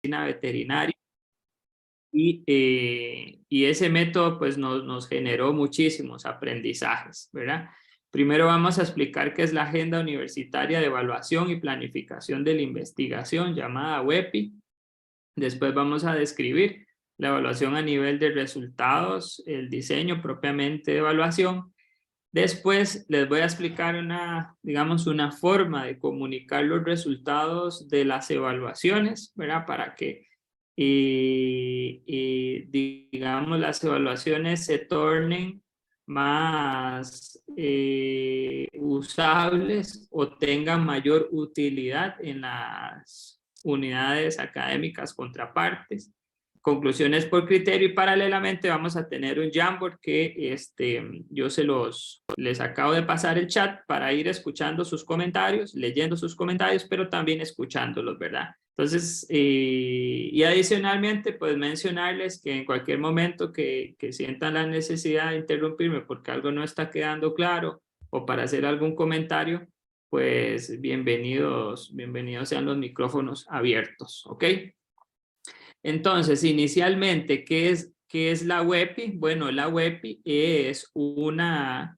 medicina veterinaria. Y ese método pues nos generó muchísimos aprendizajes, ¿verdad? Primero vamos a explicar qué es la Agenda Universitaria de Evaluación y Planificación de la Investigación, llamada WEPI. Después vamos a describir la evaluación a nivel de resultados, el diseño propiamente de evaluación. Después les voy a explicar digamos, una forma de comunicar los resultados de las evaluaciones, ¿verdad? Para que digamos, las evaluaciones se tornen más usables o tengan mayor utilidad en las unidades académicas contrapartes. Conclusiones por criterio, y paralelamente vamos a tener un Jamboard que yo les acabo de pasar el chat para ir escuchando sus comentarios, leyendo sus comentarios, pero también escuchándolos, ¿verdad? Entonces, y adicionalmente, pues mencionarles que en cualquier momento que sientan la necesidad de interrumpirme porque algo no está quedando claro o para hacer algún comentario, pues bienvenidos sean los micrófonos abiertos, ¿ok? Entonces, inicialmente, ¿qué es la WEPI? Bueno, la WEPI es una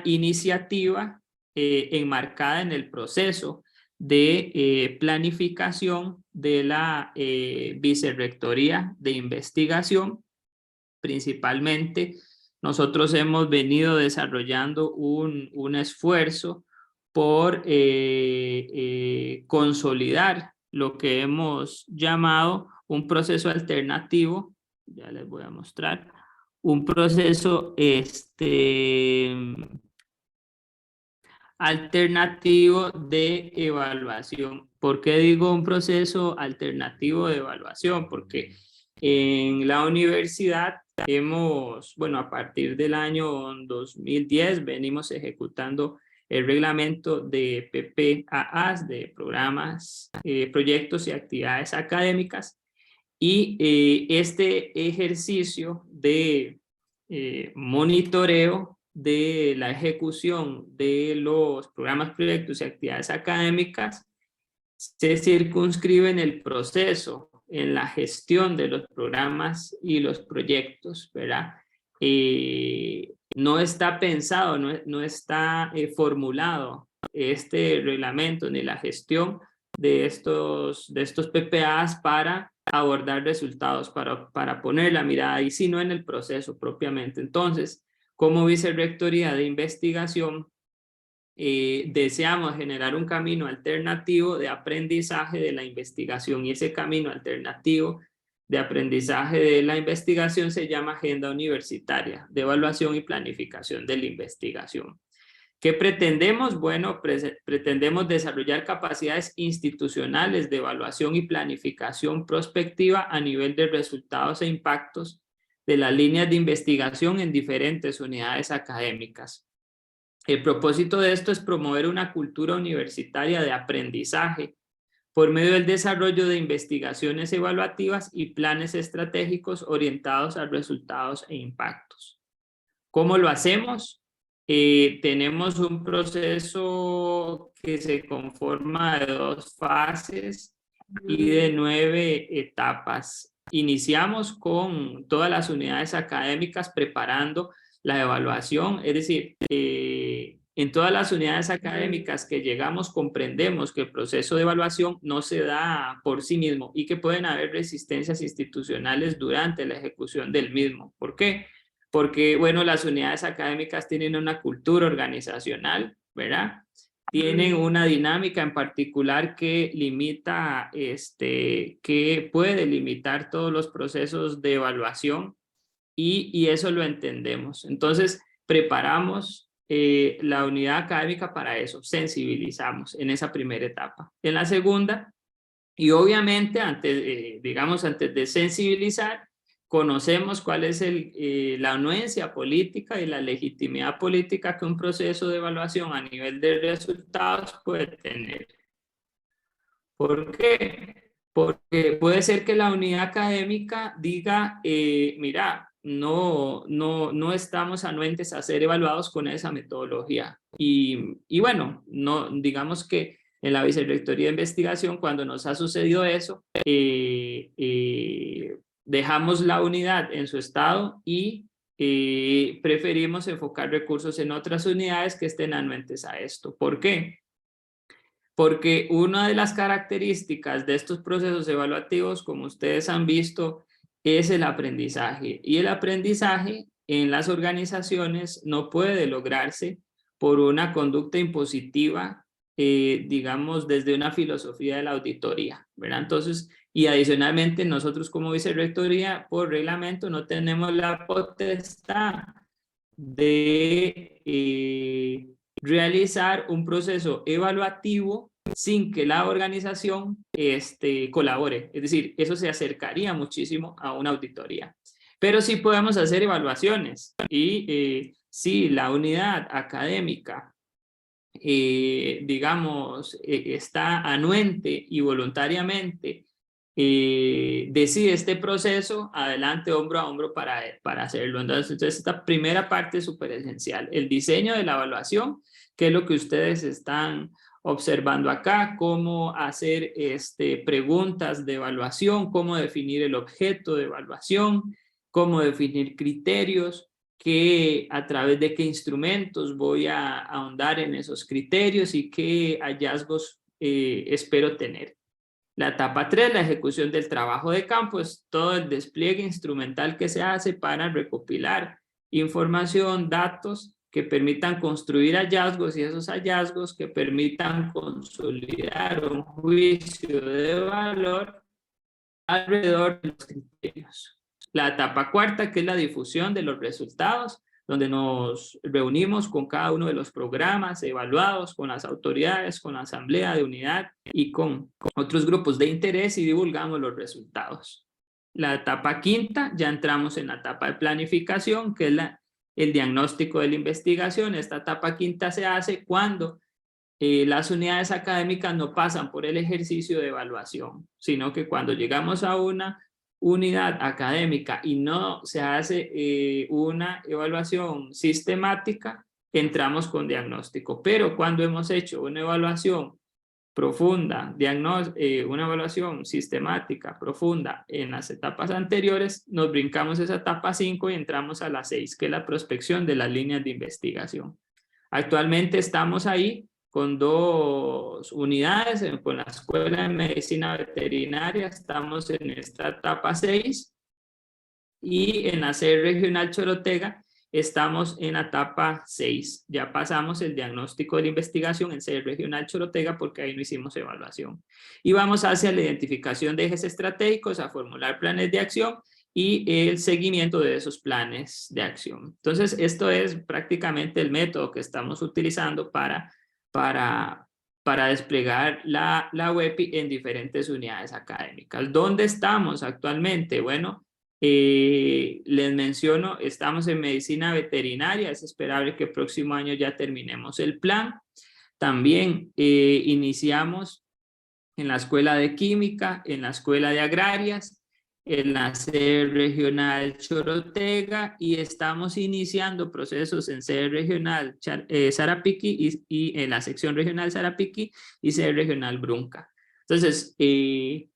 iniciativa enmarcada en el proceso de planificación de la Vicerrectoría de Investigación. Principalmente, nosotros hemos venido desarrollando un esfuerzo por consolidar lo que hemos llamado un proceso alternativo. Ya les voy a mostrar. Un proceso alternativo de evaluación. ¿Por qué digo un proceso alternativo de evaluación? Porque en la universidad bueno, a partir del año 2010 venimos ejecutando el reglamento de PPAAs, de programas, proyectos y actividades académicas, y este ejercicio de monitoreo de la ejecución de los programas, proyectos y actividades académicas se circunscribe en el proceso, en la gestión de los programas y los proyectos, ¿verdad? No está pensado, no está formulado este reglamento ni la gestión de estos PPAs para abordar resultados, para poner la mirada ahí, sino en el proceso propiamente. Entonces, como Vicerrectoría de Investigación, deseamos generar un camino alternativo de aprendizaje de la investigación, y ese camino alternativo de aprendizaje de la investigación se llama Agenda Universitaria de Evaluación y Planificación de la Investigación. ¿Qué pretendemos? Bueno, pretendemos desarrollar capacidades institucionales de evaluación y planificación prospectiva a nivel de resultados e impactos de las líneas de investigación en diferentes unidades académicas. El propósito de esto es promover una cultura universitaria de aprendizaje por medio del desarrollo de investigaciones evaluativas y planes estratégicos orientados a resultados e impactos. ¿Cómo lo hacemos? Tenemos un proceso que se conforma de 2 fases y de 9 etapas. Iniciamos con todas las unidades académicas preparando la evaluación, es decir, en todas las unidades académicas que llegamos comprendemos que el proceso de evaluación no se da por sí mismo y que pueden haber resistencias institucionales durante la ejecución del mismo. ¿Por qué? Porque, bueno, las unidades académicas tienen una cultura organizacional, ¿verdad? Tienen una dinámica en particular que limita, que puede limitar todos los procesos de evaluación, y eso lo entendemos. Entonces, preparamos la unidad académica para eso, sensibilizamos en esa primera etapa. En la segunda, y obviamente antes, digamos, antes de sensibilizar, conocemos cuál es la anuencia política y la legitimidad política que un proceso de evaluación a nivel de resultados puede tener. ¿Por qué? Porque puede ser que la unidad académica diga, mira, no estamos anuentes a ser evaluados con esa metodología. Y bueno, no, digamos que en la Vicerrectoría de Investigación, cuando nos ha sucedido eso, dejamos la unidad en su estado y preferimos enfocar recursos en otras unidades que estén anuentes a esto. ¿Por qué? Porque una de las características de estos procesos evaluativos, como ustedes han visto, es el aprendizaje. Y el aprendizaje en las organizaciones no puede lograrse por una conducta impositiva, digamos, desde una filosofía de la auditoría, ¿verdad? Entonces, y adicionalmente nosotros como vicerrectoría, por reglamento, no tenemos la potestad de realizar un proceso evaluativo sin que la organización colabore. Es decir, eso se acercaría muchísimo a una auditoría. Pero sí podemos hacer evaluaciones y si la unidad académica, digamos, está anuente y voluntariamente decide este proceso, adelante hombro a hombro para hacerlo. Entonces esta primera parte es súper esencial, el diseño de la evaluación, que es lo que ustedes están observando acá, cómo hacer preguntas de evaluación, cómo definir el objeto de evaluación, cómo definir criterios, a través de qué instrumentos voy a ahondar en esos criterios y qué hallazgos espero tener. La etapa 3, la ejecución del trabajo de campo, es todo el despliegue instrumental que se hace para recopilar información, datos que permitan construir hallazgos y esos hallazgos que permitan consolidar un juicio de valor alrededor de los criterios. La etapa 4, que es la difusión de los resultados, donde nos reunimos con cada uno de los programas evaluados, con las autoridades, con la asamblea de unidad y con otros grupos de interés y divulgamos los resultados. La etapa 5, ya entramos en la etapa de planificación, que es el diagnóstico de la investigación. Esta etapa 5 se hace cuando las unidades académicas no pasan por el ejercicio de evaluación, sino que cuando llegamos a una unidad académica y no se hace una evaluación sistemática, entramos con diagnóstico. Pero cuando hemos hecho una evaluación profunda, una evaluación sistemática, profunda en las etapas anteriores, nos brincamos esa etapa 5 y entramos a la 6, que es la prospección de las líneas de investigación. Actualmente estamos ahí con 2 unidades, con la Escuela de Medicina Veterinaria, estamos en esta etapa 6, y en la sede regional Chorotega estamos en la etapa 6. Ya pasamos el diagnóstico de la investigación en sede regional Chorotega porque ahí no hicimos evaluación. Y vamos hacia la identificación de ejes estratégicos, a formular planes de acción y el seguimiento de esos planes de acción. Entonces, esto es prácticamente el método que estamos utilizando para desplegar la WEPI en diferentes unidades académicas. ¿Dónde estamos actualmente? Bueno, les menciono, estamos en medicina veterinaria, es esperable que el próximo año ya terminemos el plan. También iniciamos en la escuela de química, en la escuela de agrarias, en la sede regional Chorotega y estamos iniciando procesos en sede regional Sarapiquí y en la sección regional Sarapiquí y sede regional Brunca. Entonces,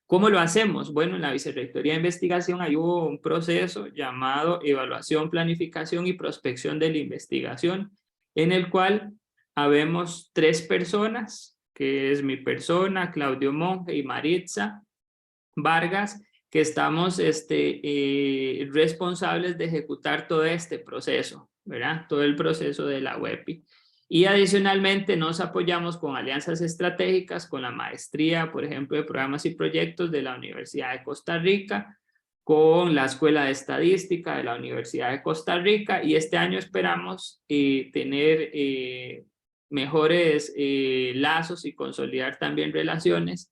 ¿cómo lo hacemos? Bueno, en la Vicerrectoría de Investigación hay un proceso llamado evaluación, planificación y prospección de la investigación, en el cual habemos 3 personas, que es mi persona, Claudio Monge y Maritza Vargas, que estamos responsables de ejecutar todo este proceso, ¿verdad? Todo el proceso de la WEPI. Y adicionalmente nos apoyamos con alianzas estratégicas, con la maestría, por ejemplo, de programas y proyectos de la Universidad de Costa Rica, con la Escuela de Estadística de la Universidad de Costa Rica, y este año esperamos tener mejores lazos y consolidar también relaciones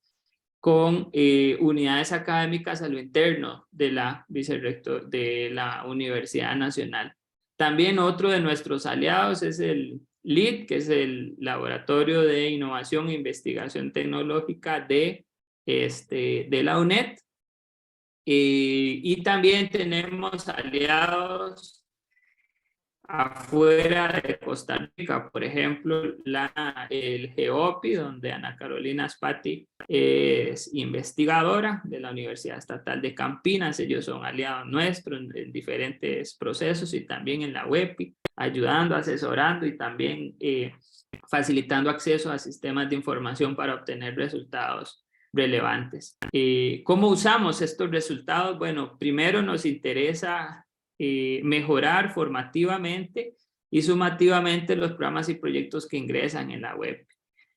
con unidades académicas a lo interno de la Universidad Nacional. También otro de nuestros aliados es el LID, que es el Laboratorio de Innovación e Investigación Tecnológica de la UNED. Y también tenemos aliados afuera de Costa Rica, por ejemplo, el GEOPI, donde Ana Carolina Spati es investigadora de la Universidad Estatal de Campinas. Ellos son aliados nuestros en diferentes procesos, y también en la WEPI, ayudando, asesorando y también facilitando acceso a sistemas de información para obtener resultados relevantes. ¿Cómo usamos estos resultados? Bueno, primero nos interesa mejorar formativamente y sumativamente los programas y proyectos que ingresan en la web.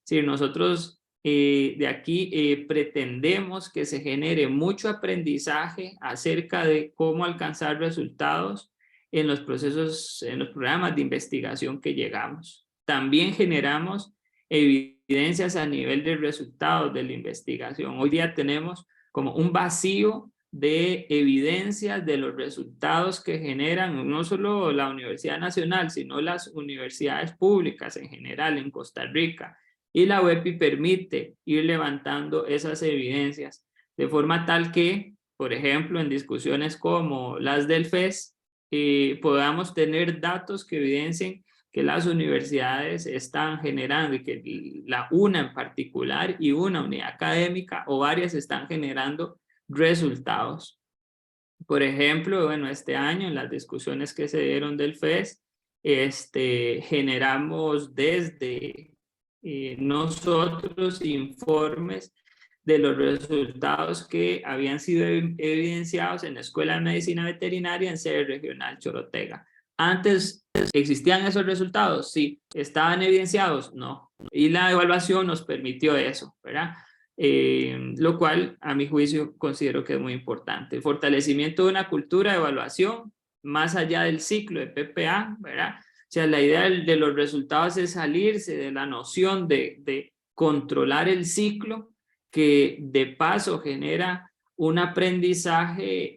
Si nosotros de aquí pretendemos que se genere mucho aprendizaje acerca de cómo alcanzar resultados en los procesos, en los programas de investigación que llegamos. También generamos evidencias a nivel de resultados de la investigación. Hoy día tenemos como un vacío de evidencias de los resultados que generan no solo la Universidad Nacional, sino las universidades públicas en general en Costa Rica. Y la WEPI permite ir levantando esas evidencias de forma tal que, por ejemplo, en discusiones como las del FES, podamos tener datos que evidencien que las universidades están generando, y que una en particular y una unidad académica o varias están generando resultados. Por ejemplo, bueno, este año en las discusiones que se dieron del FES, generamos desde nosotros informes de los resultados que habían sido evidenciados en la Escuela de Medicina Veterinaria en sede regional Chorotega. Antes, ¿existían esos resultados? Sí. ¿Estaban evidenciados? No. Y la evaluación nos permitió eso, ¿verdad? Lo cual, a mi juicio, considero que es muy importante. El fortalecimiento de una cultura de evaluación más allá del ciclo de PPA, ¿verdad? O sea, la idea de los resultados es salirse de la noción de controlar el ciclo, que de paso genera un aprendizaje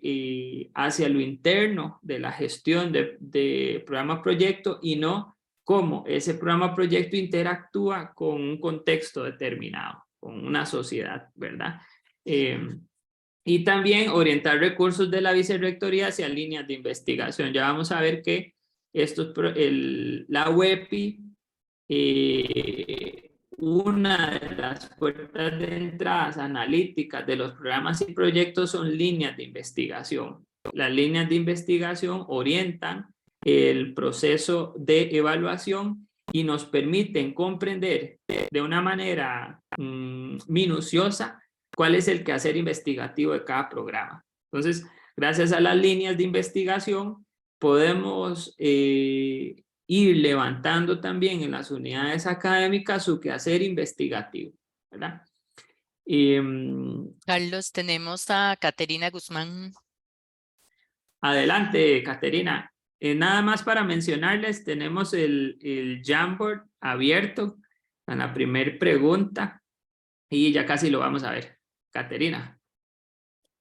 hacia lo interno de la gestión de programa-proyecto, y no cómo ese programa-proyecto interactúa con un contexto determinado, con una sociedad, ¿verdad? Y también orientar recursos de la vicerrectoría hacia líneas de investigación. Ya vamos a ver que la WEPI, una de las puertas de entradas analíticas de los programas y proyectos son líneas de investigación. Las líneas de investigación orientan el proceso de evaluación y nos permiten comprender de una manera minuciosa cuál es el quehacer investigativo de cada programa. Entonces, gracias a las líneas de investigación, podemos ir levantando también en las unidades académicas su quehacer investigativo, ¿verdad? Carlos, tenemos a Caterina Guzmán. Adelante, Caterina. Nada más para mencionarles, tenemos el Jamboard abierto en la primera pregunta y ya casi lo vamos a ver. Caterina.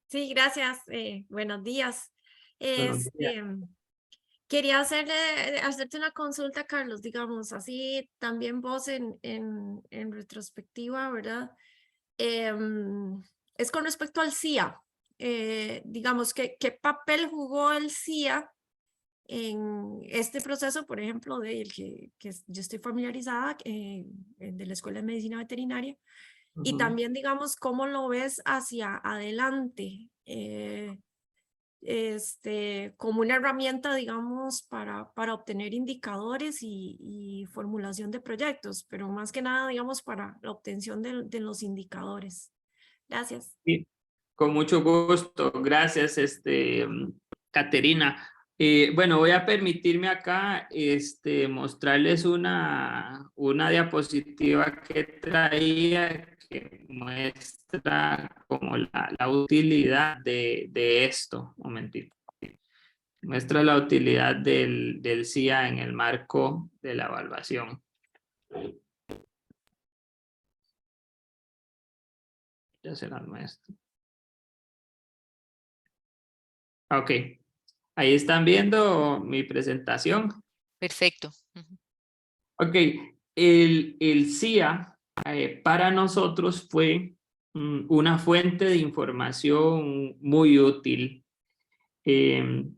Sí, gracias. Buenos días. Buenos días. Quería hacerte una consulta, Carlos, digamos, así también vos en retrospectiva, ¿verdad? Es con respecto al CIA. Digamos, ¿qué papel jugó el CIA en este proceso, por ejemplo, del que yo estoy familiarizada, de la Escuela de Medicina Veterinaria? Y también, digamos, ¿cómo lo ves hacia adelante? Como una herramienta, digamos, para obtener indicadores y formulación de proyectos, pero más que nada, digamos, para la obtención de los indicadores. Gracias. Sí, con mucho gusto. Gracias, Caterina. Bueno, voy a permitirme acá mostrarles una diapositiva que traía que muestra como la utilidad de esto. Un momentito. Muestra la utilidad del CIA en el marco de la evaluación. Ya se las muestro. Ok. Ahí están viendo mi presentación. Perfecto. Ok, el CIA para nosotros fue una fuente de información muy útil.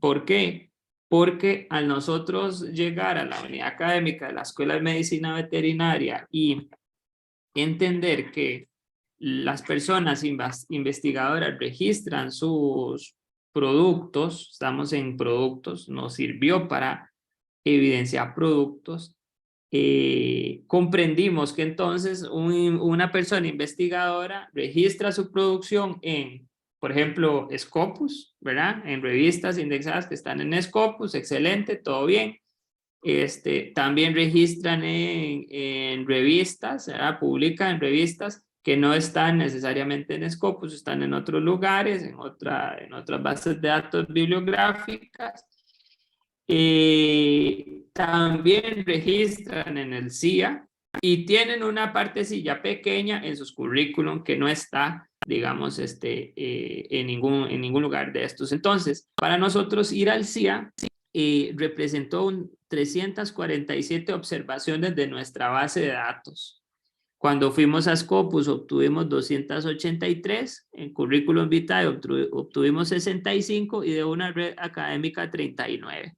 ¿Por qué? porque al nosotros llegar a la unidad académica de la Escuela de Medicina Veterinaria y entender que las personas investigadoras registran sus productos, estamos en productos, nos sirvió para evidenciar productos, comprendimos que entonces una persona investigadora registra su producción en, por ejemplo, Scopus, ¿verdad? En revistas indexadas que están en Scopus, excelente, todo bien. También registran en revistas, ¿verdad? Publican en revistas que no están necesariamente en Scopus, están en otros lugares, en otras bases de datos bibliográficas. También registran en el CIA y tienen una partecilla pequeña en sus currículum que no está, digamos, en ningún lugar de estos. Entonces, para nosotros ir al CIA representó 347 observaciones de nuestra base de datos. Cuando fuimos a Scopus obtuvimos 283, en Curriculum Vitae obtuvimos 65 y de una red académica 39.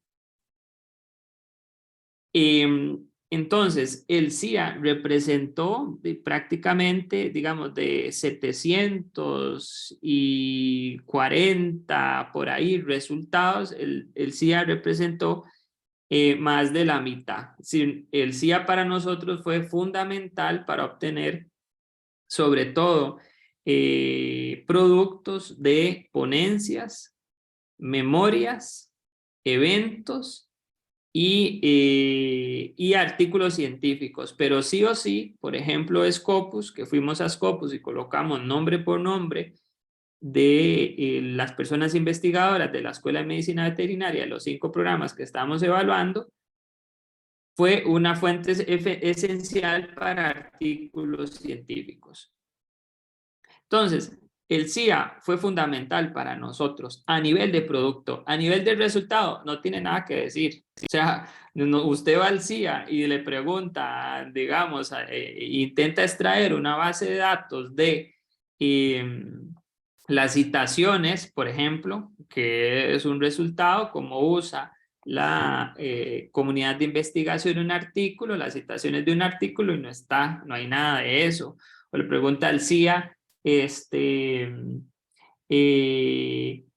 Entonces, el CIA representó prácticamente, digamos, de 740 por ahí resultados, el CIA representó más de la mitad. El CIA para nosotros fue fundamental para obtener, sobre todo, productos de ponencias, memorias, eventos, y artículos científicos, pero sí o sí, por ejemplo, Scopus, que fuimos a Scopus y colocamos nombre por nombre de las personas investigadoras de la Escuela de Medicina Veterinaria, los 5 programas que estamos evaluando, fue una fuente esencial para artículos científicos. Entonces, el CIA fue fundamental para nosotros a nivel de producto, a nivel de resultado, no tiene nada que decir. O sea, usted va al CIA y le pregunta, digamos, intenta extraer una base de datos de las citaciones, por ejemplo, que es un resultado, como usa la comunidad de investigación un artículo, las citaciones de un artículo y no hay nada de eso. O le pregunta al CIA,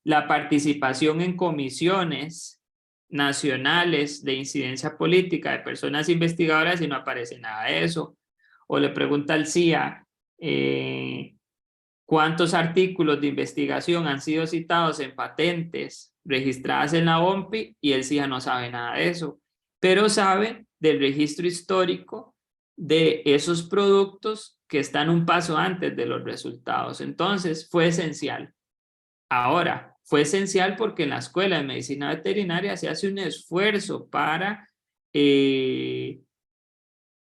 la participación en comisiones nacionales de incidencia política de personas investigadoras y no aparece nada de eso. O le pregunta al CIA cuántos artículos de investigación han sido citados en patentes registradas en la OMPI y el CIA no sabe nada de eso, pero sabe del registro histórico de esos productos que están un paso antes de los resultados. Entonces fue esencial. Ahora, fue esencial porque en la Escuela de Medicina Veterinaria se hace un esfuerzo para,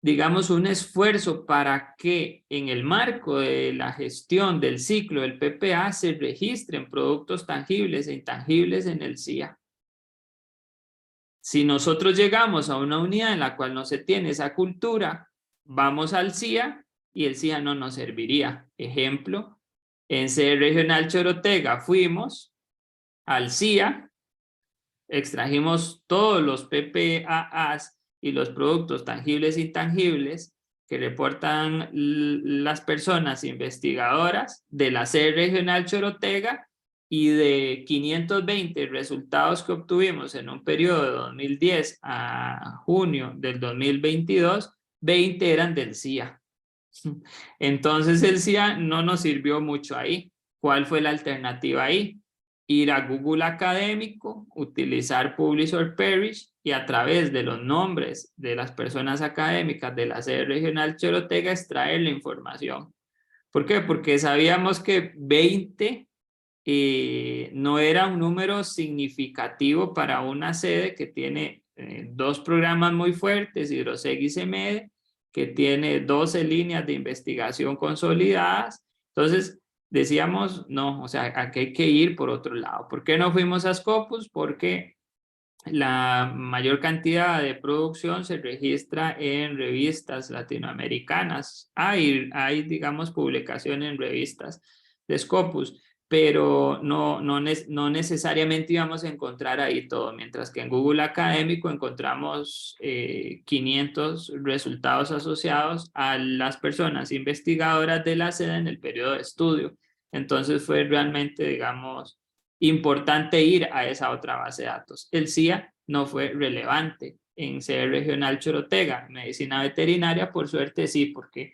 digamos, un esfuerzo para que en el marco de la gestión del ciclo del PPA se registren productos tangibles e intangibles en el CIA. Si nosotros llegamos a una unidad en la cual no se tiene esa cultura, vamos al CIA y el CIA no nos serviría. Ejemplo, en sede regional Chorotega fuimos al CIA, extrajimos todos los PPAAs y los productos tangibles e intangibles que reportan las personas investigadoras de la sede regional Chorotega, y de 520 resultados que obtuvimos en un periodo de 2010 a junio del 2022, 20 eran del CIA. Entonces el CIA no nos sirvió mucho ahí. ¿Cuál fue la alternativa ahí? Ir a Google Académico, utilizar Publish or Perish y a través de los nombres de las personas académicas de la sede regional Chorotega extraer la información. ¿Por qué? Porque sabíamos que 20 no era un número significativo para una sede que tiene 2 programas muy fuertes, Hidroseg y CEMED, que tiene 12 líneas de investigación consolidadas. Entonces decíamos, no, o sea, aquí hay que ir por otro lado. ¿Por qué no fuimos a Scopus? Porque la mayor cantidad de producción se registra en revistas latinoamericanas. Hay digamos, publicación en revistas de Scopus, pero no necesariamente íbamos a encontrar ahí todo, mientras que en Google Académico encontramos 500 resultados asociados a las personas investigadoras de la sede en el periodo de estudio. Entonces fue realmente, digamos, importante ir a esa otra base de datos. El CIA no fue relevante en sede regional Chorotega. Medicina veterinaria, por suerte sí, porque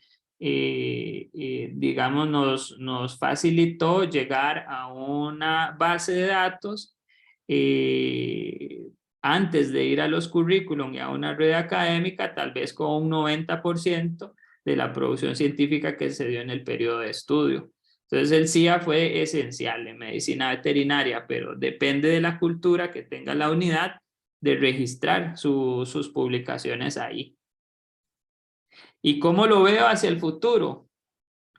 digamos, nos facilitó llegar a una base de datos antes de ir a los currículum y a una red académica, tal vez con un 90% de la producción científica que se dio en el periodo de estudio. Entonces el CIA fue esencial en medicina veterinaria, pero depende de la cultura que tenga la unidad de registrar sus publicaciones ahí. ¿Y cómo lo veo hacia el futuro?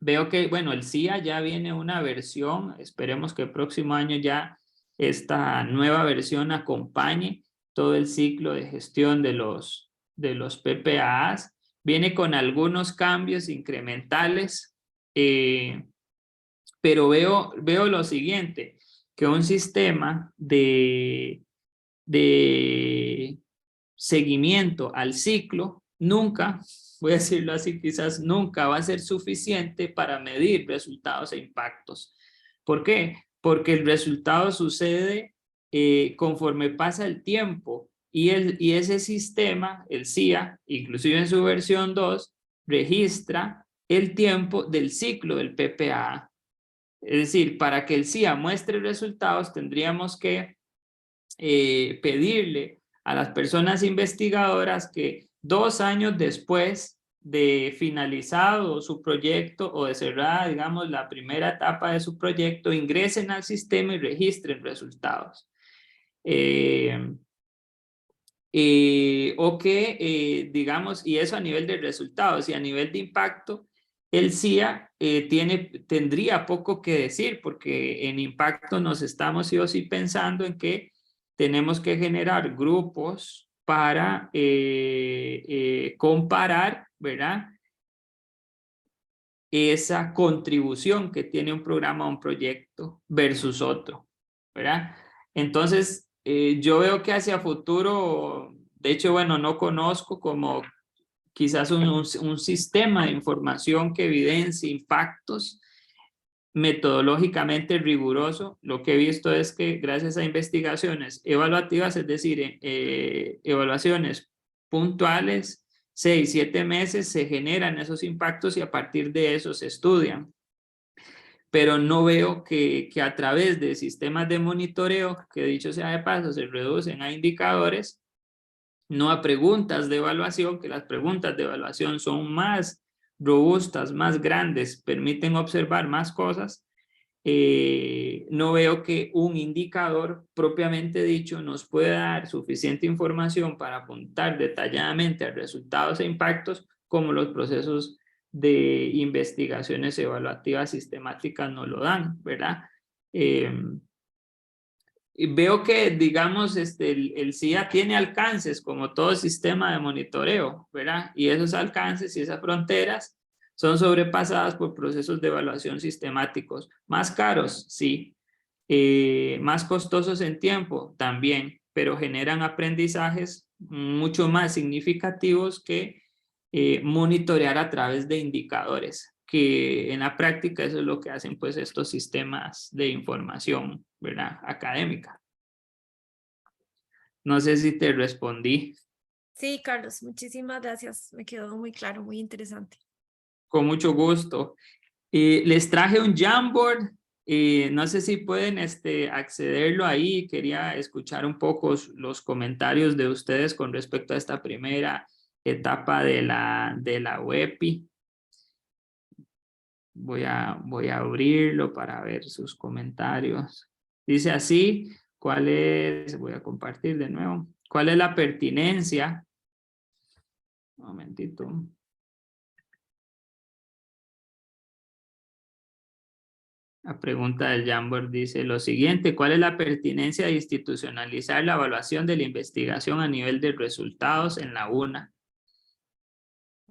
Veo que, bueno, el CIA ya viene una versión, esperemos que el próximo año ya esta nueva versión acompañe todo el ciclo de gestión de los PPAs. Viene con algunos cambios incrementales, pero veo lo siguiente, que un sistema de seguimiento al ciclo nunca, voy a decirlo así, quizás nunca va a ser suficiente para medir resultados e impactos. ¿Por qué? Porque el resultado sucede conforme pasa el tiempo y ese sistema, el CIA, inclusive en su versión 2, registra el tiempo del ciclo del PPA. Es decir, para que el CIA muestre resultados tendríamos que pedirle a las personas investigadoras que 2 años después de finalizado su proyecto o de cerrada, digamos, la primera etapa de su proyecto, ingresen al sistema y registren resultados. O que, digamos, y eso a nivel de resultados y a nivel de impacto, el CIA tendría poco que decir, porque en impacto nos estamos sí o sí pensando en que tenemos que generar grupos para comparar, ¿verdad? Esa contribución que tiene un programa o un proyecto versus otro, ¿verdad? Entonces, yo veo que hacia futuro, de hecho, bueno, no conozco como quizás un sistema de información que evidencie impactos metodológicamente riguroso. Lo que he visto es que gracias a investigaciones evaluativas, es decir, evaluaciones puntuales, 6, 7 meses se generan esos impactos y a partir de eso se estudian. Pero no veo que a través de sistemas de monitoreo, que dicho sea de paso, se reducen a indicadores, no a preguntas de evaluación, que las preguntas de evaluación son más robustas, más grandes, permiten observar más cosas. No veo que un indicador propiamente dicho nos pueda dar suficiente información para apuntar detalladamente a resultados e impactos como los procesos de investigaciones evaluativas sistemáticas no lo dan, ¿verdad? Y veo que, digamos, el CIA tiene alcances como todo sistema de monitoreo, ¿verdad? Y esos alcances y esas fronteras son sobrepasadas por procesos de evaluación sistemáticos. Más caros, sí. Más costosos en tiempo, también, pero generan aprendizajes mucho más significativos que monitorear a través de indicadores, que en la práctica eso es lo que hacen pues estos sistemas de información, ¿verdad? Académica. No sé si te respondí. Sí, Carlos, muchísimas gracias. Me quedó muy claro, muy interesante. Con mucho gusto. Les traje un Jamboard. No sé si pueden accederlo ahí. Quería escuchar un poco los comentarios de ustedes con respecto a esta primera etapa de la WEPI. Voy a abrirlo para ver sus comentarios. Dice así, ¿cuál es? Voy a compartir de nuevo. ¿Cuál es la pertinencia? Un momentito. La pregunta del Jamboard dice lo siguiente: ¿cuál es la pertinencia de institucionalizar la evaluación de la investigación a nivel de resultados en la UNA?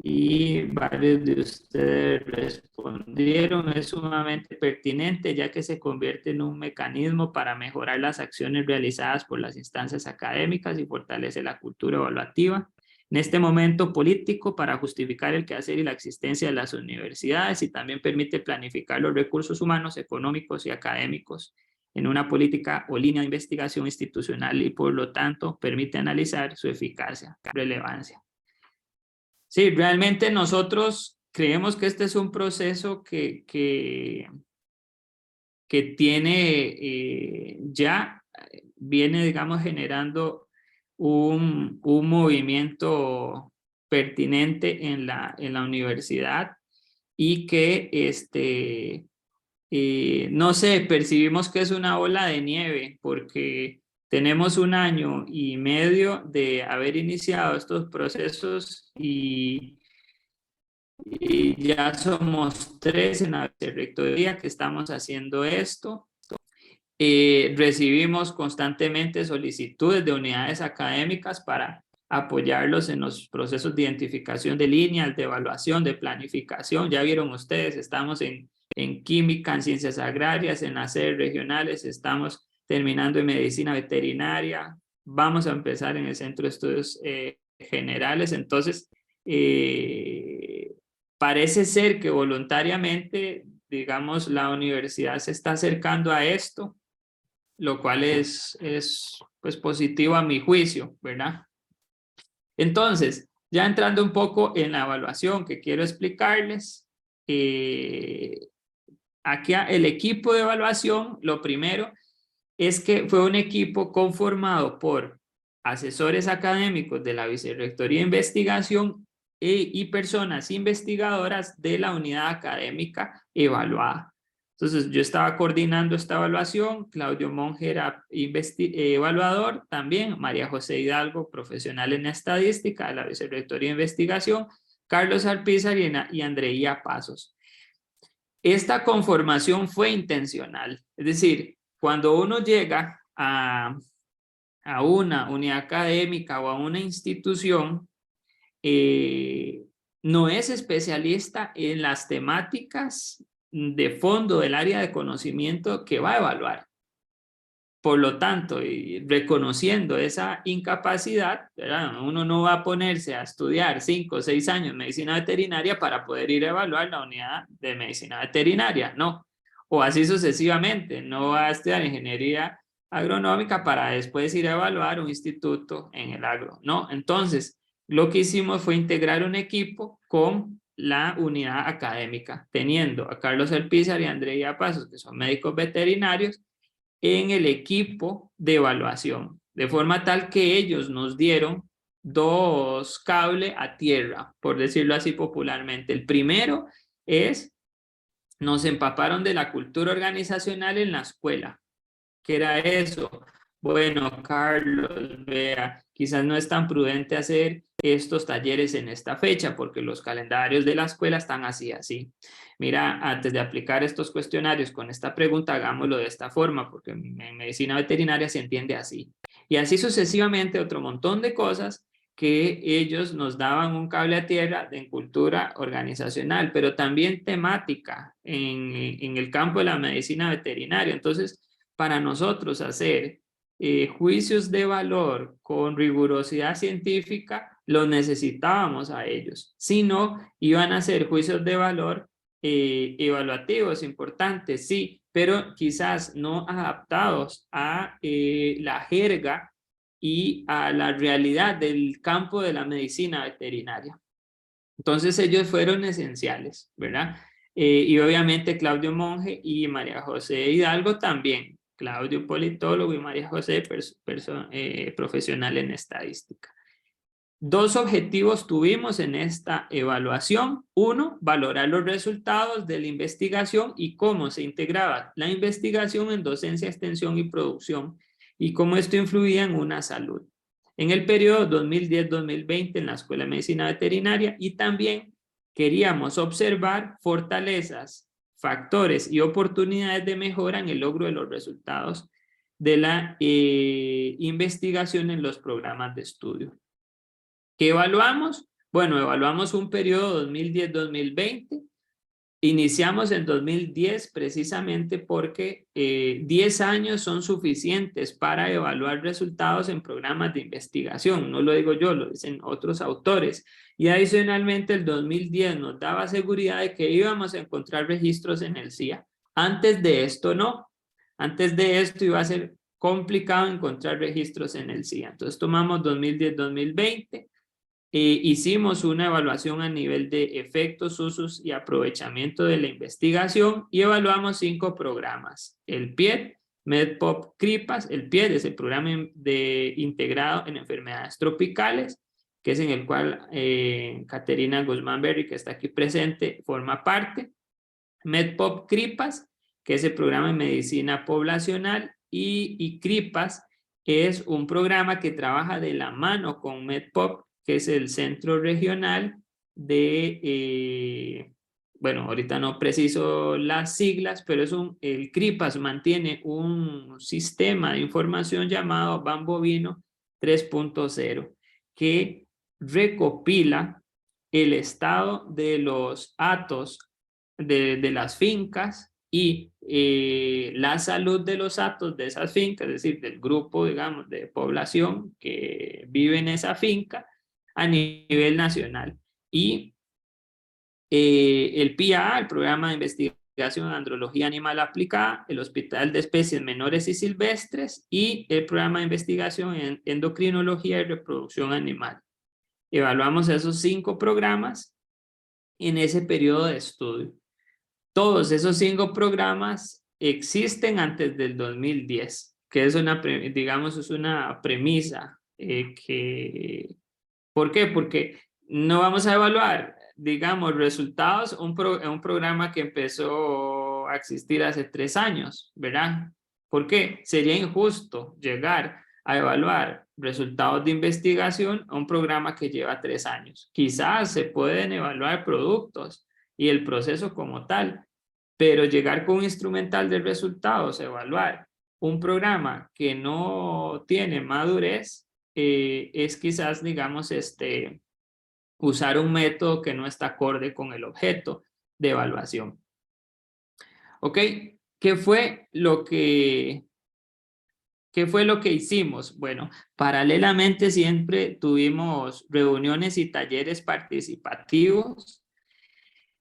y varios de ustedes respondieron. Es sumamente pertinente ya que se convierte en un mecanismo para mejorar las acciones realizadas por las instancias académicas y fortalece la cultura evaluativa en este momento político para justificar el quehacer y la existencia de las universidades, y también permite planificar los recursos humanos, económicos y académicos en una política o línea de investigación institucional y por lo tanto permite analizar su eficacia, relevancia. Sí, realmente nosotros creemos que este es un proceso que tiene viene, digamos, generando un movimiento pertinente en la universidad y que no sé, percibimos que es una ola de nieve porque tenemos 1 año y medio de haber iniciado estos procesos y ya somos 3 en la vicerrectoría que estamos haciendo esto. Recibimos constantemente solicitudes de unidades académicas para apoyarlos en los procesos de identificación de líneas, de evaluación, de planificación. Ya vieron ustedes, estamos en química, en ciencias agrarias, en las sedes regionales, estamos terminando en medicina veterinaria, vamos a empezar en el Centro de Estudios Generales. Entonces, parece ser que voluntariamente, digamos, la universidad se está acercando a esto, lo cual es pues positivo a mi juicio, ¿verdad? Entonces, ya entrando un poco en la evaluación que quiero explicarles, aquí el equipo de evaluación, lo primero es que fue un equipo conformado por asesores académicos de la Vicerrectoría de Investigación y personas investigadoras de la unidad académica evaluada. Entonces, yo estaba coordinando esta evaluación, Claudio Monge era evaluador también, María José Hidalgo, profesional en estadística de la Vicerrectoría de Investigación, Carlos Alpizar y Andreía Pasos. Esta conformación fue intencional, es decir, cuando uno llega a una unidad académica o a una institución, no es especialista en las temáticas de fondo del área de conocimiento que va a evaluar. Por lo tanto, y reconociendo esa incapacidad, ¿verdad? Uno no va a ponerse a estudiar 5 o 6 años medicina veterinaria para poder ir a evaluar la unidad de medicina veterinaria, no. O así sucesivamente, no va a estudiar ingeniería agronómica para después ir a evaluar un instituto en el agro, no. Entonces, lo que hicimos fue integrar un equipo con la unidad académica, teniendo a Carlos Alpizar y Andrea Pasos, que son médicos veterinarios, en el equipo de evaluación, de forma tal que ellos nos dieron 2 cables a tierra, por decirlo así popularmente. El primero es, nos empaparon de la cultura organizacional en la escuela. ¿Qué era eso? Bueno, Carlos, vea, quizás no es tan prudente hacer estos talleres en esta fecha porque los calendarios de la escuela están así. Mira, antes de aplicar estos cuestionarios con esta pregunta, hagámoslo de esta forma porque en medicina veterinaria se entiende así. Y así sucesivamente otro montón de cosas que ellos nos daban un cable a tierra en cultura organizacional, pero también temática en el campo de la medicina veterinaria. Entonces, para nosotros hacer juicios de valor con rigurosidad científica, los necesitábamos a ellos. Si no, iban a ser juicios de valor evaluativos importantes, sí, pero quizás no adaptados a la jerga y a la realidad del campo de la medicina veterinaria. Entonces ellos fueron esenciales, ¿verdad? Y obviamente Claudio Monge y María José Hidalgo también. Claudio politólogo y María José profesional en estadística. 2 objetivos tuvimos en esta evaluación. 1, valorar los resultados de la investigación y cómo se integraba la investigación en docencia, extensión y producción y cómo esto influía en una salud. En el periodo 2010-2020 en la Escuela de Medicina Veterinaria, y también queríamos observar fortalezas, factores y oportunidades de mejora en el logro de los resultados de la investigación en los programas de estudio. ¿Qué evaluamos? Bueno, evaluamos un periodo 2010-2020. Iniciamos en 2010 precisamente porque 10 años son suficientes para evaluar resultados en programas de investigación. No lo digo yo, lo dicen otros autores. Y adicionalmente el 2010 nos daba seguridad de que íbamos a encontrar registros en el CIA. Antes de esto no. Antes de esto iba a ser complicado encontrar registros en el CIA. Entonces tomamos 2010-2020. Hicimos una evaluación a nivel de efectos, usos y aprovechamiento de la investigación y evaluamos 5 programas. El PIED, MEDPOP, CRIPAS. El PIED es el programa integrado en enfermedades tropicales, que es en el cual Caterina Guzmán Berry, que está aquí presente, forma parte. MEDPOP, CRIPAS, que es el programa de medicina poblacional, y CRIPAS es un programa que trabaja de la mano con MEDPOP, que es el centro regional de, bueno, ahorita no preciso las siglas, pero el CRIPAS mantiene un sistema de información llamado Bambovino 3.0, que recopila el estado de los hatos de las fincas y la salud de los hatos de esas fincas, es decir, del grupo, digamos, de población que vive en esa finca a nivel nacional. Y el PIA, el Programa de Investigación en Andrología Animal Aplicada, el Hospital de Especies Menores y Silvestres y el Programa de Investigación en Endocrinología y Reproducción Animal. Evaluamos esos 5 programas en ese periodo de estudio. Todos esos 5 programas existen antes del 2010, que es digamos, es una premisa ¿por qué? Porque no vamos a evaluar, digamos, resultados en un programa que empezó a existir hace 3 años, ¿verdad? ¿Por qué? Sería injusto llegar a evaluar resultados de investigación a un programa que lleva 3 años. Quizás se pueden evaluar productos y el proceso como tal, pero llegar con un instrumental de resultados, evaluar un programa que no tiene madurez, es quizás, digamos, usar un método que no está acorde con el objeto de evaluación. ¿Ok? ¿Qué fue lo que hicimos? Bueno, paralelamente siempre tuvimos reuniones y talleres participativos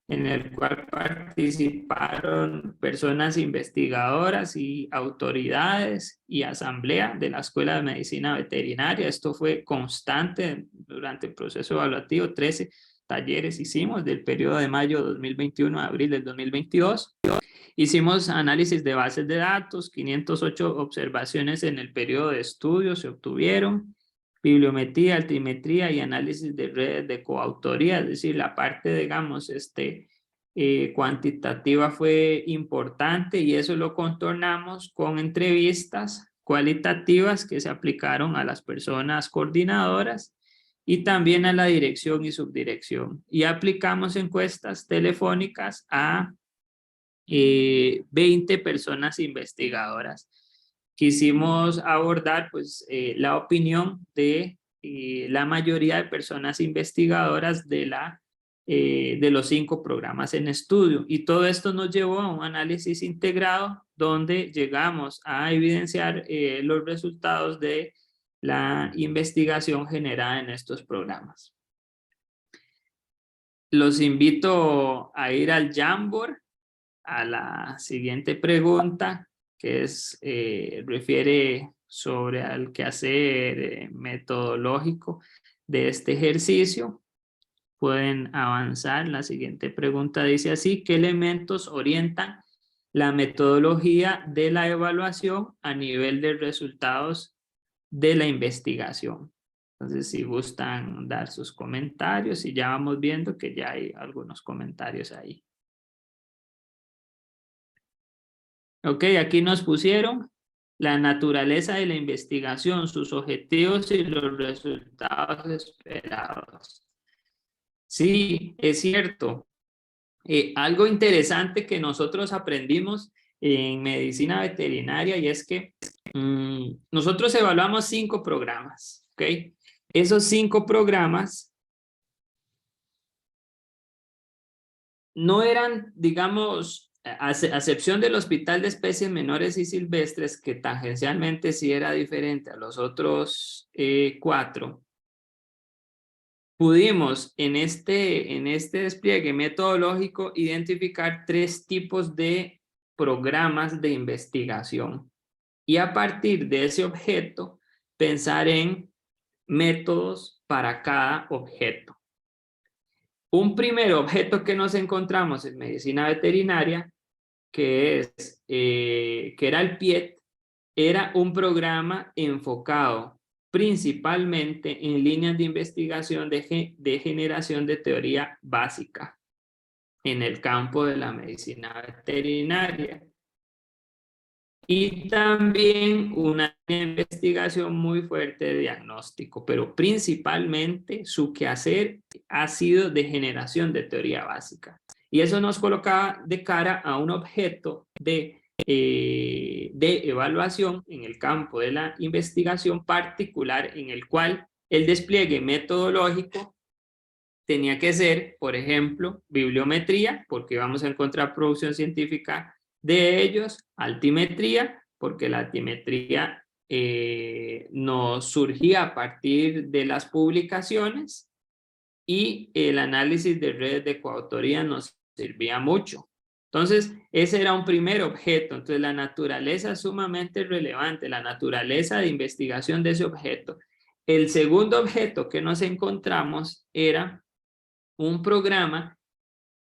en el cual participaron personas investigadoras y autoridades y asamblea de la Escuela de Medicina Veterinaria. Esto fue constante durante el proceso evaluativo. 13 talleres hicimos del periodo de mayo de 2021 a abril del 2022. Hicimos análisis de bases de datos, 508 observaciones en el periodo de estudio se obtuvieron, bibliometría, altimetría y análisis de redes de coautoría, es decir, la parte, digamos, cuantitativa fue importante y eso lo contornamos con entrevistas cualitativas que se aplicaron a las personas coordinadoras y también a la dirección y subdirección. Y aplicamos encuestas telefónicas a 20 personas investigadoras. Quisimos abordar pues, la opinión de la mayoría de personas investigadoras de los 5 programas en estudio. Y todo esto nos llevó a un análisis integrado donde llegamos a evidenciar los resultados de la investigación generada en estos programas. Los invito a ir al Jamboard, a la siguiente pregunta, que refiere sobre al quehacer metodológico de este ejercicio. Pueden avanzar. La siguiente pregunta dice así: ¿qué elementos orientan la metodología de la evaluación a nivel de resultados de la investigación? Entonces, si gustan dar sus comentarios, y ya vamos viendo que ya hay algunos comentarios ahí. Ok, aquí nos pusieron la naturaleza de la investigación, sus objetivos y los resultados esperados. Sí, es cierto. Algo interesante que nosotros aprendimos en medicina veterinaria y es que nosotros evaluamos 5 programas, ¿ok? Esos 5 programas no eran, digamos, a excepción del Hospital de Especies Menores y Silvestres, que tangencialmente sí era diferente a los otros 4, pudimos en este despliegue metodológico identificar 3 tipos de programas de investigación. Y a partir de ese objeto, pensar en métodos para cada objeto. Un primer objeto que nos encontramos en medicina veterinaria, que era el PIET, era un programa enfocado principalmente en líneas de investigación de generación de teoría básica en el campo de la medicina veterinaria. Y también una investigación muy fuerte de diagnóstico, pero principalmente su quehacer ha sido de generación de teoría básica. Y eso nos colocaba de cara a un objeto de evaluación en el campo de la investigación particular, en el cual el despliegue metodológico tenía que ser, por ejemplo, bibliometría, porque vamos a encontrar producción científica de ellos, altimetría, porque la altimetría nos surgía a partir de las publicaciones, y el análisis de redes de coautoría nos servía mucho. Entonces, ese era un primer objeto. Entonces, la naturaleza es sumamente relevante, la naturaleza de investigación de ese objeto. El segundo objeto que nos encontramos era un programa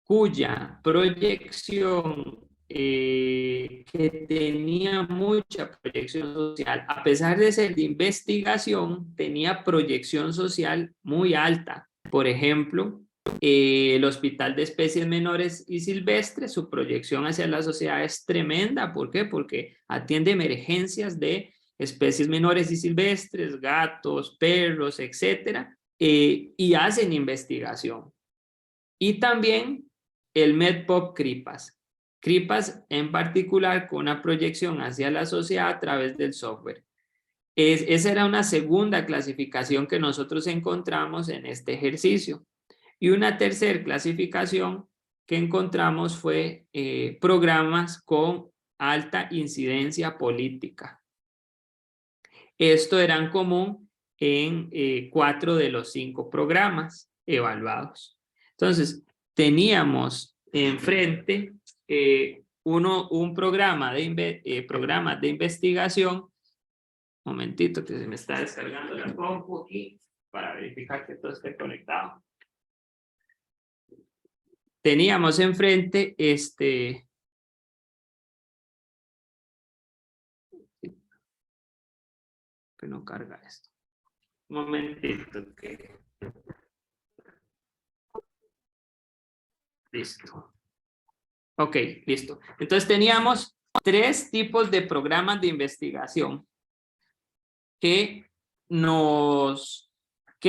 cuya proyección que tenía mucha proyección social, a pesar de ser de investigación, tenía proyección social muy alta. Por ejemplo, el Hospital de Especies Menores y Silvestres, su proyección hacia la sociedad es tremenda. ¿Por qué? Porque atiende emergencias de especies menores y silvestres, gatos, perros, etcétera, y hacen investigación. Y también el MedPop CRIPAS. CRIPAS en particular con una proyección hacia la sociedad a través del software. Esa era una segunda clasificación que nosotros encontramos en este ejercicio. Y una tercera clasificación que encontramos fue programas con alta incidencia política. Esto era común en 4 de los 5 programas evaluados. Entonces, teníamos enfrente un programa de investigación. Un momentito que se me está descargando la compu aquí para verificar que todo esté conectado. Teníamos enfrente que no carga esto. Un momentito que... Listo. Ok, listo. Entonces teníamos 3 tipos de programas de investigación que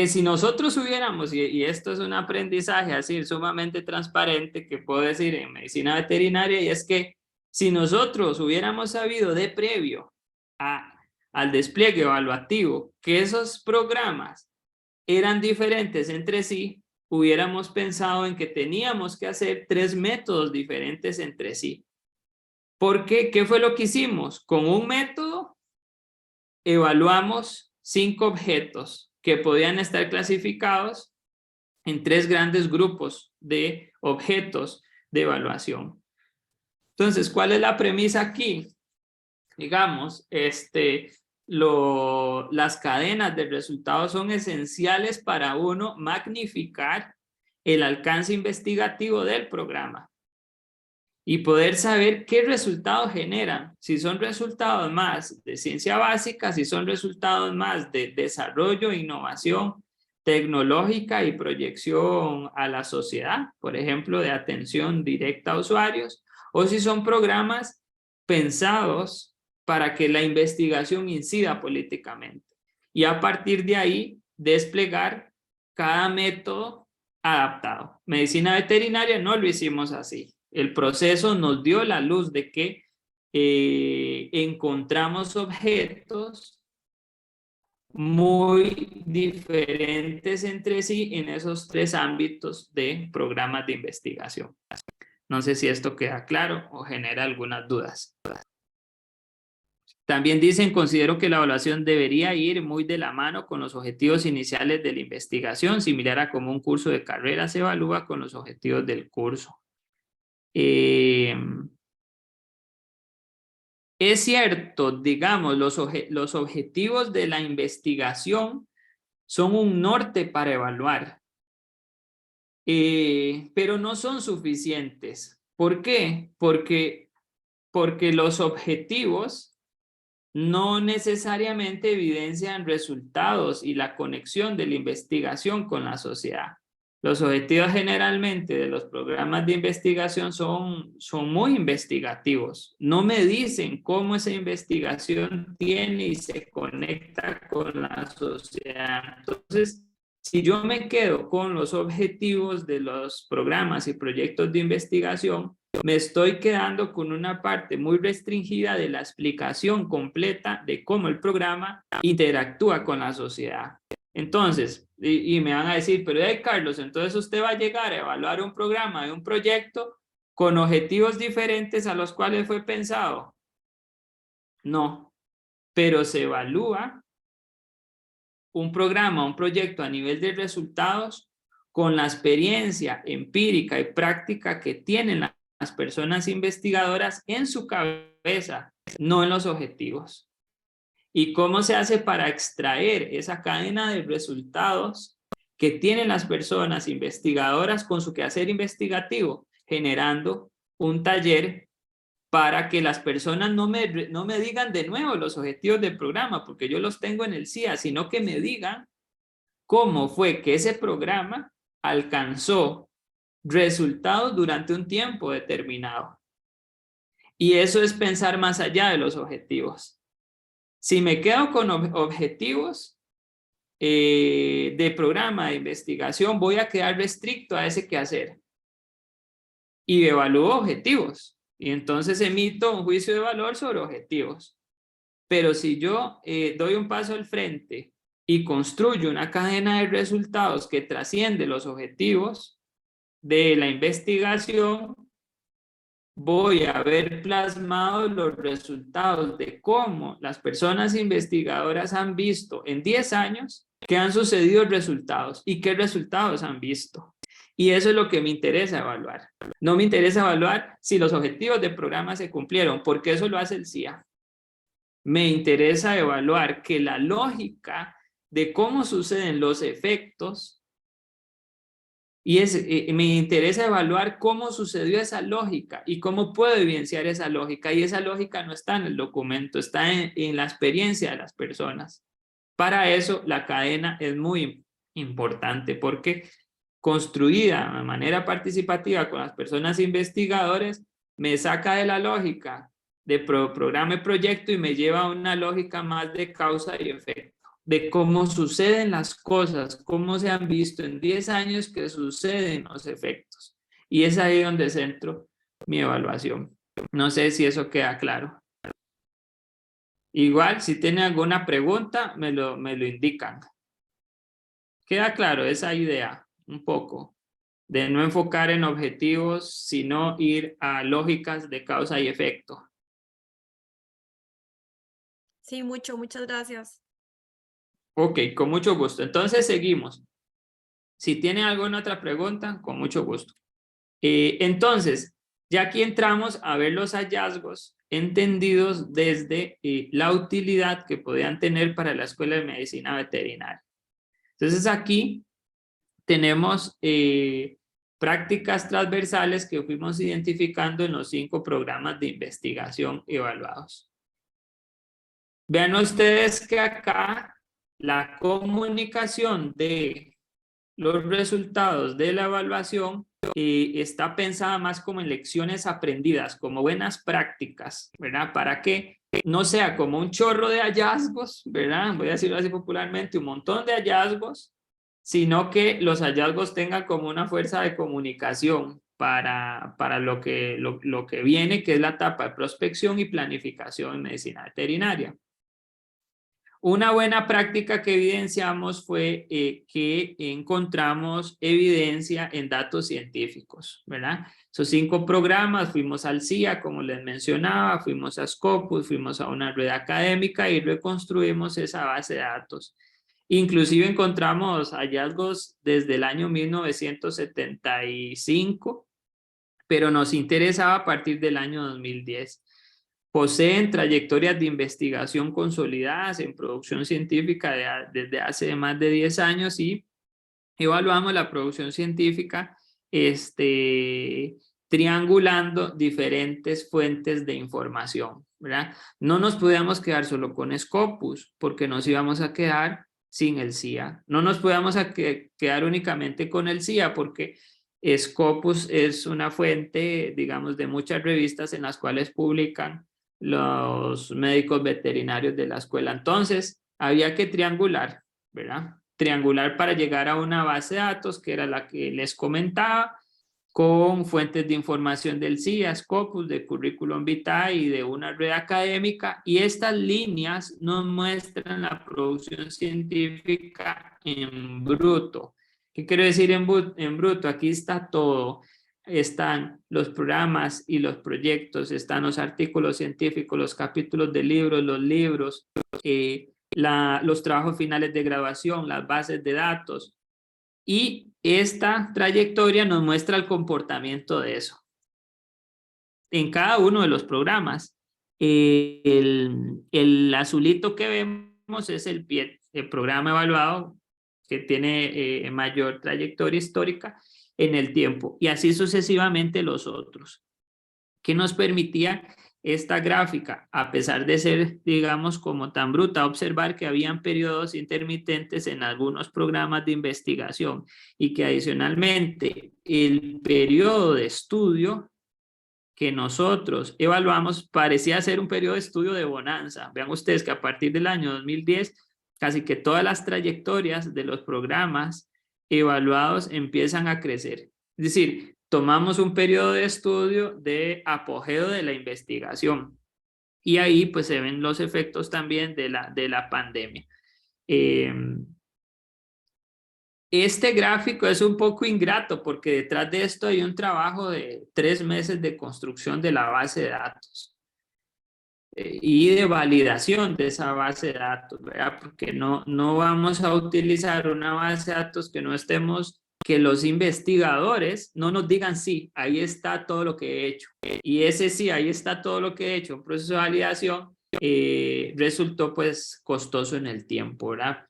si nosotros hubiéramos, y esto es un aprendizaje así sumamente transparente que puedo decir en medicina veterinaria, y es que si nosotros hubiéramos sabido de previo al despliegue evaluativo que esos programas eran diferentes entre sí, hubiéramos pensado en que teníamos que hacer 3 métodos diferentes entre sí. ¿Por qué? ¿Qué fue lo que hicimos? Con un método evaluamos 5 objetos que podían estar clasificados en 3 grandes grupos de objetos de evaluación. Entonces, ¿cuál es la premisa aquí? Digamos, las cadenas de resultados son esenciales para uno magnificar el alcance investigativo del programa y poder saber qué resultados generan, si son resultados más de ciencia básica, si son resultados más de desarrollo, innovación tecnológica y proyección a la sociedad, por ejemplo, de atención directa a usuarios, o si son programas pensados para que la investigación incida políticamente. Y a partir de ahí, desplegar cada método adaptado. Medicina veterinaria no lo hicimos así. El proceso nos dio la luz de que encontramos objetos muy diferentes entre sí en esos 3 ámbitos de programas de investigación. No sé si esto queda claro o genera algunas dudas. También dicen, considero que la evaluación debería ir muy de la mano con los objetivos iniciales de la investigación, similar a como un curso de carrera se evalúa con los objetivos del curso. Es cierto, digamos, los objetivos de la investigación son un norte para evaluar, pero no son suficientes. ¿Por qué? Porque los objetivos no necesariamente evidencian resultados y la conexión de la investigación con la sociedad. Los objetivos generalmente de los programas de investigación son muy investigativos. No me dicen cómo esa investigación tiene y se conecta con la sociedad. Entonces, si yo me quedo con los objetivos de los programas y proyectos de investigación, me estoy quedando con una parte muy restringida de la explicación completa de cómo el programa interactúa con la sociedad. Entonces, y me van a decir, pero Carlos, entonces usted va a llegar a evaluar un programa de un proyecto con objetivos diferentes a los cuales fue pensado. No, pero se evalúa un programa, un proyecto a nivel de resultados con la experiencia empírica y práctica que tienen las personas investigadoras en su cabeza, no en los objetivos. ¿Y cómo se hace para extraer esa cadena de resultados que tienen las personas investigadoras con su quehacer investigativo? Generando un taller para que las personas no me digan de nuevo los objetivos del programa, porque yo los tengo en el CIA, sino que me digan cómo fue que ese programa alcanzó resultados durante un tiempo determinado. Y eso es pensar más allá de los objetivos. Si me quedo con objetivos de programa de investigación, voy a quedar restricto a ese quehacer. Y evalúo objetivos. Y entonces emito un juicio de valor sobre objetivos. Pero si yo doy un paso al frente y construyo una cadena de resultados que trasciende los objetivos de la investigación, voy a ver plasmados los resultados de cómo las personas investigadoras han visto en 10 años que han sucedido resultados y qué resultados han visto. Y eso es lo que me interesa evaluar. No me interesa evaluar si los objetivos del programa se cumplieron, porque eso lo hace el CIA. Me interesa evaluar que la lógica de cómo suceden los efectos me interesa evaluar cómo sucedió esa lógica y cómo puedo evidenciar esa lógica. Y esa lógica no está en el documento, está en la experiencia de las personas. Para eso la cadena es muy importante porque construida de manera participativa con las personas investigadoras me saca de la lógica de programa y proyecto y me lleva a una lógica más de causa y efecto, de cómo suceden las cosas, cómo se han visto en 10 años que suceden los efectos. Y es ahí donde centro mi evaluación. No sé si eso queda claro. Igual, si tienen alguna pregunta, me lo indican. ¿Queda claro esa idea? Un poco. De no enfocar en objetivos, sino ir a lógicas de causa y efecto. Sí, muchas gracias. Ok, con mucho gusto. Entonces seguimos. Si tienen alguna otra pregunta, con mucho gusto. Entonces, ya aquí entramos a ver los hallazgos entendidos desde la utilidad que podían tener para la Escuela de Medicina Veterinaria. Entonces aquí tenemos prácticas transversales que fuimos identificando en los 5 programas de investigación evaluados. Vean ustedes que acá la comunicación de los resultados de la evaluación está pensada más como en lecciones aprendidas, como buenas prácticas, ¿verdad? Para que no sea como un chorro de hallazgos, ¿verdad? Voy a decirlo así popularmente, un montón de hallazgos, sino que los hallazgos tengan como una fuerza de comunicación para lo que viene, que es la etapa de prospección y planificación en medicina veterinaria. Una buena práctica que evidenciamos fue que encontramos evidencia en datos científicos, ¿verdad? Esos 5 programas, fuimos al CIA, como les mencionaba, fuimos a Scopus, fuimos a una red académica y reconstruimos esa base de datos. Inclusive encontramos hallazgos desde el año 1975, pero nos interesaba a partir del año 2010. Poseen trayectorias de investigación consolidadas en producción científica desde hace más de 10 años y evaluamos la producción científica triangulando diferentes fuentes de información, ¿verdad? No nos podíamos quedar solo con Scopus porque nos íbamos a quedar sin el CIA. No nos podíamos quedar únicamente con el CIA porque Scopus es una fuente, digamos, de muchas revistas en las cuales publican los médicos veterinarios de la escuela. Entonces, había que triangular, ¿verdad? Triangular para llegar a una base de datos, que era la que les comentaba, con fuentes de información del CIA, Scopus, de Curriculum Vitae y de una red académica. Y estas líneas nos muestran la producción científica en bruto. ¿Qué quiero decir en bruto? Aquí está todo. Están los programas y los proyectos, están los artículos científicos, los capítulos de libros, los libros, los trabajos finales de graduación, las bases de datos. Y esta trayectoria nos muestra el comportamiento de eso. En cada uno de los programas, el azulito que vemos es el programa evaluado que tiene mayor trayectoria histórica en el tiempo, y así sucesivamente los otros. ¿Qué nos permitía esta gráfica? A pesar de ser, digamos, como tan bruta, observar que habían periodos intermitentes en algunos programas de investigación y que adicionalmente el periodo de estudio que nosotros evaluamos parecía ser un periodo de estudio de bonanza. Vean ustedes que a partir del año 2010, casi que todas las trayectorias de los programas evaluados empiezan a crecer. Es decir, tomamos un periodo de estudio de apogeo de la investigación y ahí pues se ven los efectos también de la pandemia. Este gráfico es un poco ingrato porque detrás de esto hay un trabajo de 3 meses de construcción de la base de datos y de validación de esa base de datos, ¿verdad? Porque no vamos a utilizar una base de datos que los investigadores no nos digan sí, ahí está todo lo que he hecho. Y ese sí, ahí está todo lo que he hecho, un proceso de validación resultó pues costoso en el tiempo, ¿verdad?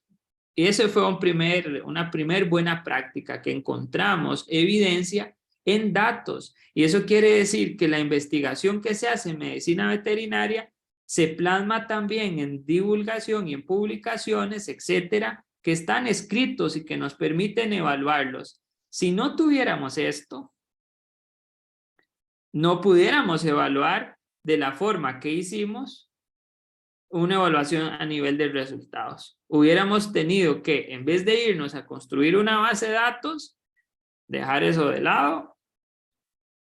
Y ese fue una primer buena práctica, que encontramos evidencia en datos. Y eso quiere decir que la investigación que se hace en medicina veterinaria se plasma también en divulgación y en publicaciones, etcétera, que están escritos y que nos permiten evaluarlos. Si no tuviéramos esto, no pudiéramos evaluar de la forma que hicimos una evaluación a nivel de resultados. Hubiéramos tenido que, en vez de irnos a construir una base de datos, dejar eso de lado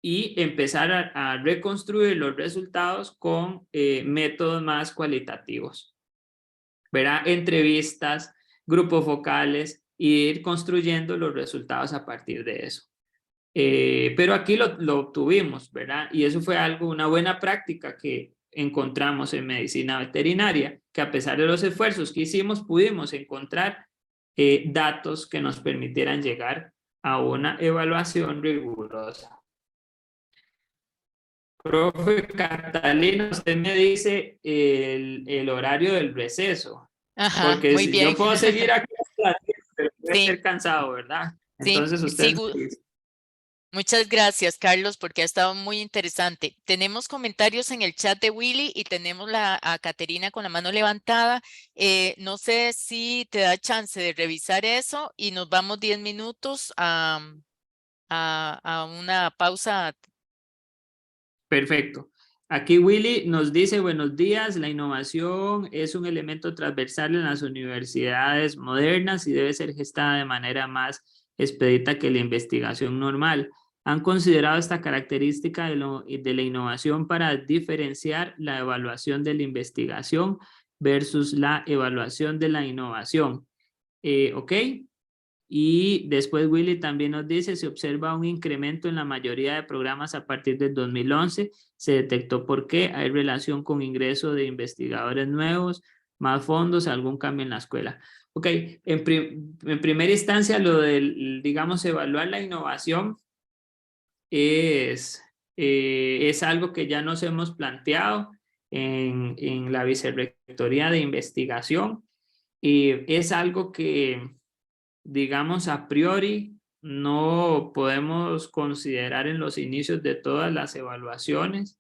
y empezar a reconstruir los resultados con métodos más cualitativos, ¿verdad? Entrevistas, grupos focales, y ir construyendo los resultados a partir de eso. Pero aquí lo obtuvimos, ¿verdad? Y eso fue una buena práctica que encontramos en medicina veterinaria, que a pesar de los esfuerzos que hicimos, pudimos encontrar datos que nos permitieran llegar a una evaluación rigurosa. Profe Catalina, usted me dice el horario del receso. Ajá, porque muy bien. yo puedo seguir aquí hasta las 10, pero voy a Sí. ser cansado, ¿verdad? Sí, Entonces usted... Muchas gracias, Carlos, porque ha estado muy interesante. Tenemos comentarios en el chat de Willy y tenemos a Caterina con la mano levantada. No sé si te da chance de revisar eso y nos vamos 10 minutos a una pausa. Perfecto. Aquí Willy nos dice, buenos días, la innovación es un elemento transversal en las universidades modernas y debe ser gestada de manera más expedita que la investigación normal. ¿Han considerado esta característica de la innovación para diferenciar la evaluación de la investigación versus la evaluación de la innovación. ¿Ok? Y después Willy también nos dice, se observa un incremento en la mayoría de programas a partir del 2011. Se detectó por qué. Hay relación con ingreso de investigadores nuevos, más fondos, algún cambio en la escuela. Ok, en primera instancia lo del, digamos, evaluar la innovación es algo que ya nos hemos planteado en la Vicerrectoría de Investigación y es algo que, digamos, a priori no podemos considerar en los inicios de todas las evaluaciones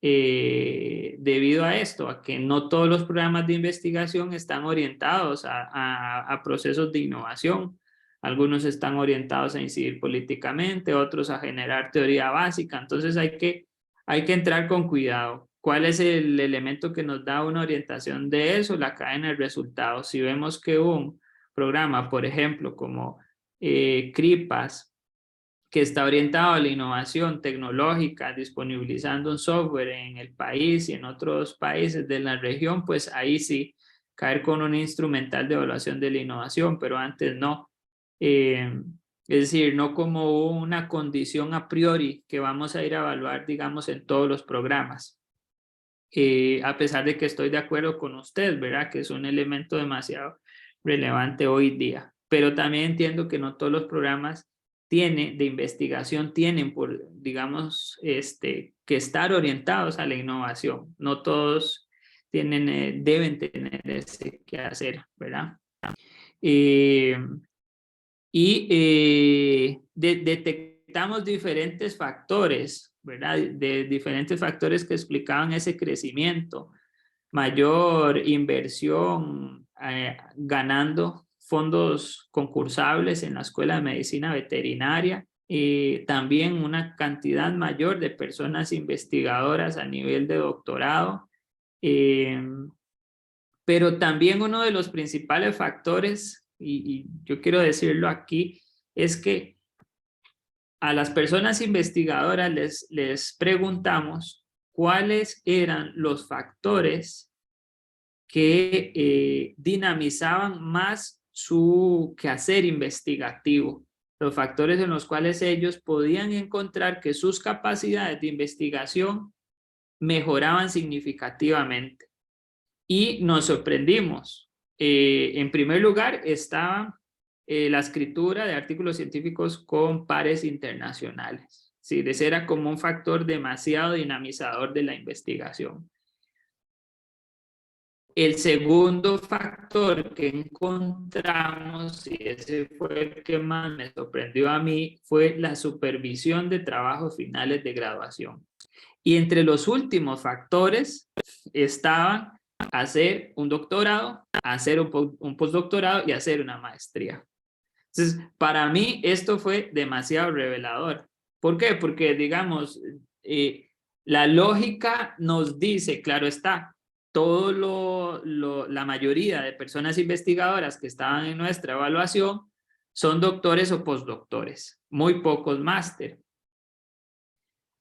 debido a esto, a que no todos los programas de investigación están orientados a procesos de innovación. Algunos están orientados a incidir políticamente, otros a generar teoría básica. Entonces hay que entrar con cuidado. ¿Cuál es el elemento que nos da una orientación de eso? La cadena de resultados. Si vemos que un programa, por ejemplo, como CRIPAS, que está orientado a la innovación tecnológica, disponibilizando un software en el país y en otros países de la región, pues ahí sí, caer con un instrumental de evaluación de la innovación, pero antes no. Es decir, no como una condición a priori que vamos a ir a evaluar, digamos, en todos los programas. A pesar de que estoy de acuerdo con usted, ¿verdad? Que es un elemento demasiado relevante hoy día. Pero también entiendo que no todos los programas de investigación tienen, por, digamos, que estar orientados a la innovación. No todos tienen, deben tener ese que hacer, ¿verdad? Detectamos diferentes factores, ¿verdad? De diferentes factores que explicaban ese crecimiento. Mayor inversión ganando fondos concursables en la Escuela de Medicina Veterinaria. También una cantidad mayor de personas investigadoras a nivel de doctorado. Pero también uno de los principales factores, y yo quiero decirlo aquí, es que a las personas investigadoras les preguntamos cuáles eran los factores que dinamizaban más su quehacer investigativo, los factores en los cuales ellos podían encontrar que sus capacidades de investigación mejoraban significativamente. Y nos sorprendimos. En primer lugar estaba la escritura de artículos científicos con pares internacionales. Sí, ese era como un factor demasiado dinamizador de la investigación. El segundo factor que encontramos, y ese fue el que más me sorprendió a mí, fue la supervisión de trabajos finales de graduación. Y entre los últimos factores estaban hacer un doctorado, hacer un postdoctorado y hacer una maestría. Entonces, para mí esto fue demasiado revelador. ¿Por qué? Porque, digamos, la lógica nos dice, claro está, la mayoría de personas investigadoras que estaban en nuestra evaluación son doctores o postdoctores, muy pocos máster.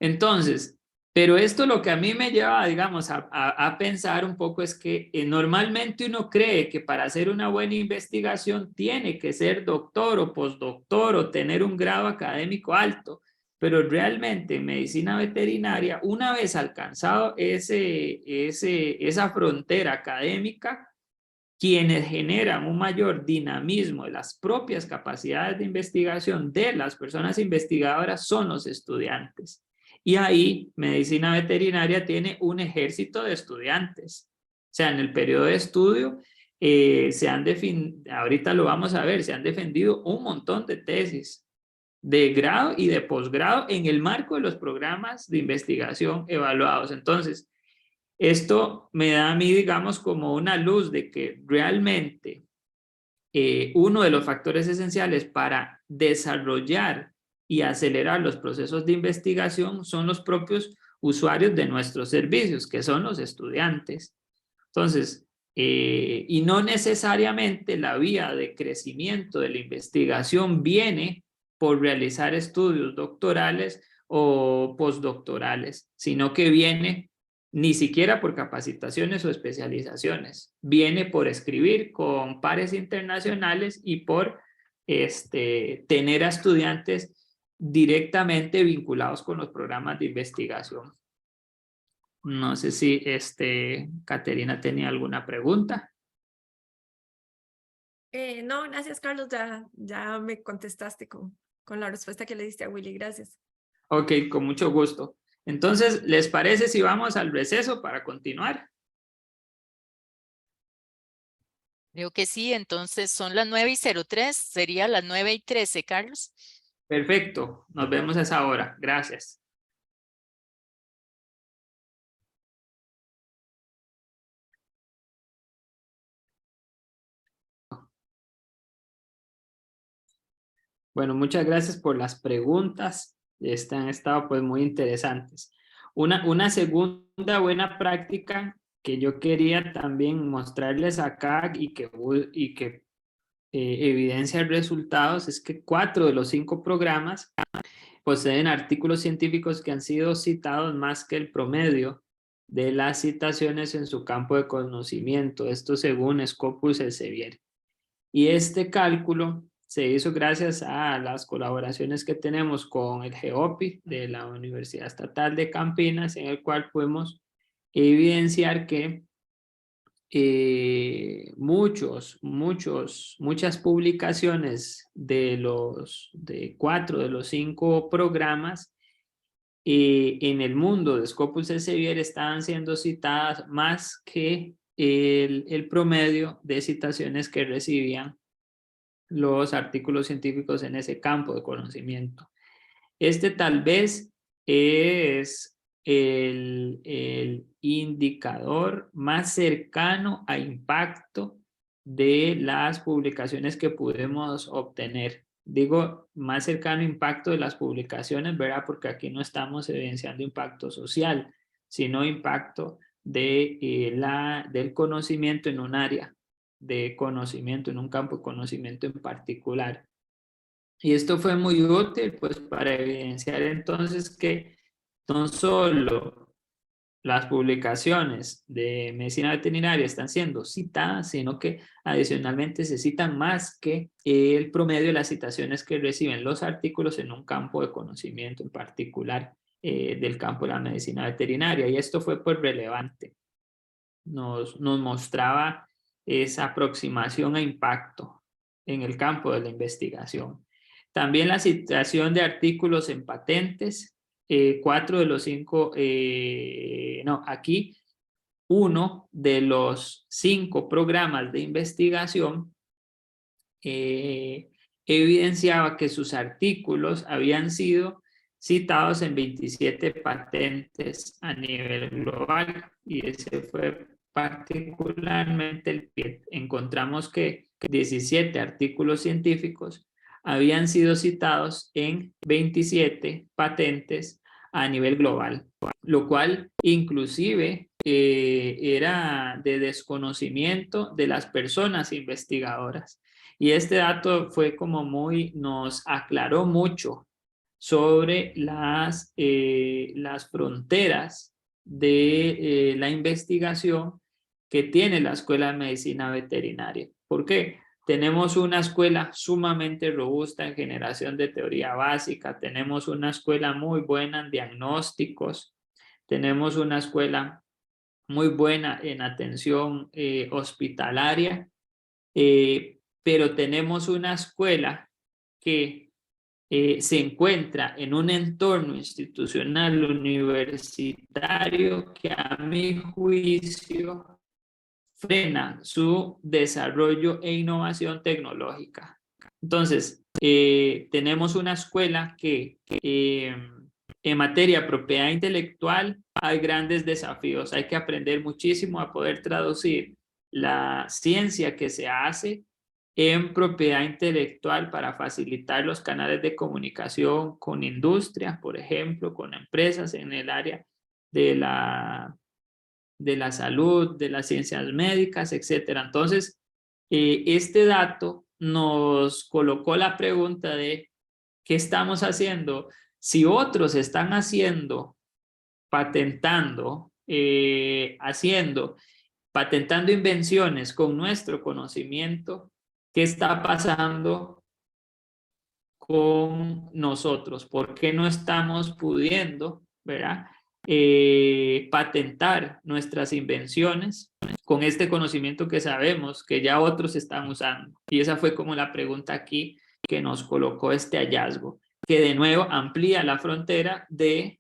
Entonces, pero esto lo que a mí me lleva, digamos, a pensar un poco es que normalmente uno cree que para hacer una buena investigación tiene que ser doctor o postdoctor o tener un grado académico alto, pero realmente en medicina veterinaria, una vez alcanzado esa frontera académica, quienes generan un mayor dinamismo de las propias capacidades de investigación de las personas investigadoras son los estudiantes. Y ahí, medicina veterinaria tiene un ejército de estudiantes. O sea, en el periodo de estudio, ahorita lo vamos a ver, se han defendido un montón de tesis de grado y de posgrado en el marco de los programas de investigación evaluados. Entonces, esto me da a mí, digamos, como una luz de que realmente uno de los factores esenciales para desarrollar y acelerar los procesos de investigación son los propios usuarios de nuestros servicios, que son los estudiantes. Entonces, y no necesariamente la vía de crecimiento de la investigación viene por realizar estudios doctorales o postdoctorales, sino que viene ni siquiera por capacitaciones o especializaciones. Viene por escribir con pares internacionales y por tener a estudiantes directamente vinculados con los programas de investigación. No sé si Caterina tenía alguna pregunta. No, gracias, Carlos. Ya me contestaste con la respuesta que le diste a Willy. Gracias. Ok, con mucho gusto. Entonces, ¿les parece si vamos al receso para continuar? Creo que sí, entonces son las 9:03, sería las 9:13, Carlos. Perfecto, nos vemos a esa hora. Gracias. Bueno, muchas gracias por las preguntas. Han estado pues muy interesantes. Una segunda buena práctica que yo quería también mostrarles acá y que evidencia resultados es que 4 de los 5 programas poseen artículos científicos que han sido citados más que el promedio de las citaciones en su campo de conocimiento. Esto según Scopus Elsevier. Y este cálculo se hizo gracias a las colaboraciones que tenemos con el GEOPI de la Universidad Estatal de Campinas, en el cual podemos evidenciar que muchas publicaciones de 4 de los 5 programas en el mundo de Scopus Elsevier estaban siendo citadas más que el promedio de citaciones que recibían los artículos científicos en ese campo de conocimiento. Tal vez es el indicador más cercano a impacto de las publicaciones que podemos obtener. Digo, más cercano a impacto de las publicaciones, ¿verdad? Porque aquí no estamos evidenciando impacto social, sino impacto del conocimiento en un área de conocimiento, en un campo de conocimiento en particular. Y esto fue muy útil pues para evidenciar entonces que no solo las publicaciones de medicina veterinaria están siendo citadas, sino que adicionalmente se citan más que el promedio de las citaciones que reciben los artículos en un campo de conocimiento en particular del campo de la medicina veterinaria. Y esto fue pues relevante. Nos mostraba esa aproximación a impacto en el campo de la investigación. También la citación de artículos en patentes, 4 de los 5, aquí 1 de los 5 programas de investigación evidenciaba que sus artículos habían sido citados en 27 patentes a nivel global, y ese fue particularmente el PIET. Encontramos que 17 artículos científicos habían sido citados en 27 patentes a nivel global, lo cual inclusive era de desconocimiento de las personas investigadoras. Y este dato fue como nos aclaró mucho sobre las fronteras de la investigación que tiene la Escuela de Medicina Veterinaria. ¿Por qué? Tenemos una escuela sumamente robusta en generación de teoría básica, tenemos una escuela muy buena en diagnósticos, tenemos una escuela muy buena en atención hospitalaria, pero tenemos una escuela que se encuentra en un entorno institucional universitario que a mi juicio frena su desarrollo e innovación tecnológica. Entonces, tenemos una escuela que en materia de propiedad intelectual hay grandes desafíos. Hay que aprender muchísimo a poder traducir la ciencia que se hace en propiedad intelectual para facilitar los canales de comunicación con industria, por ejemplo, con empresas en el área de la salud, de las ciencias médicas, etc. Entonces, este dato nos colocó la pregunta de ¿qué estamos haciendo? Si otros están haciendo, patentando patentando invenciones con nuestro conocimiento, ¿qué está pasando con nosotros? ¿Por qué no estamos pudiendo, ¿verdad? Patentar nuestras invenciones con este conocimiento que sabemos que ya otros están usando? Y esa fue como la pregunta aquí que nos colocó este hallazgo, que de nuevo amplía la frontera de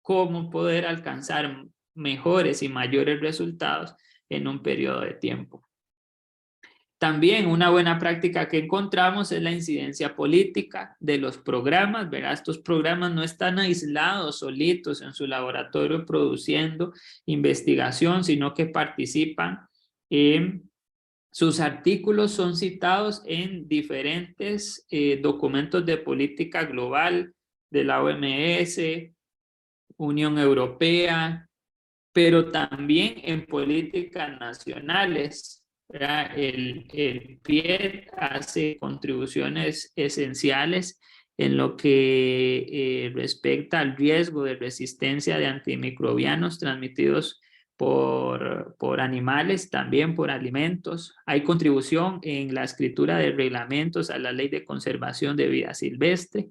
cómo poder alcanzar mejores y mayores resultados en un periodo de tiempo. También una buena práctica que encontramos es la incidencia política de los programas, ¿verdad? Estos programas no están aislados, solitos en su laboratorio produciendo investigación, sino que participan en... Sus artículos son citados en diferentes documentos de política global de la OMS, Unión Europea, pero también en políticas nacionales. El PIET hace contribuciones esenciales en lo que respecta al riesgo de resistencia de antimicrobianos transmitidos por animales, también por alimentos. Hay contribución en la escritura de reglamentos a la Ley de Conservación de Vida Silvestre.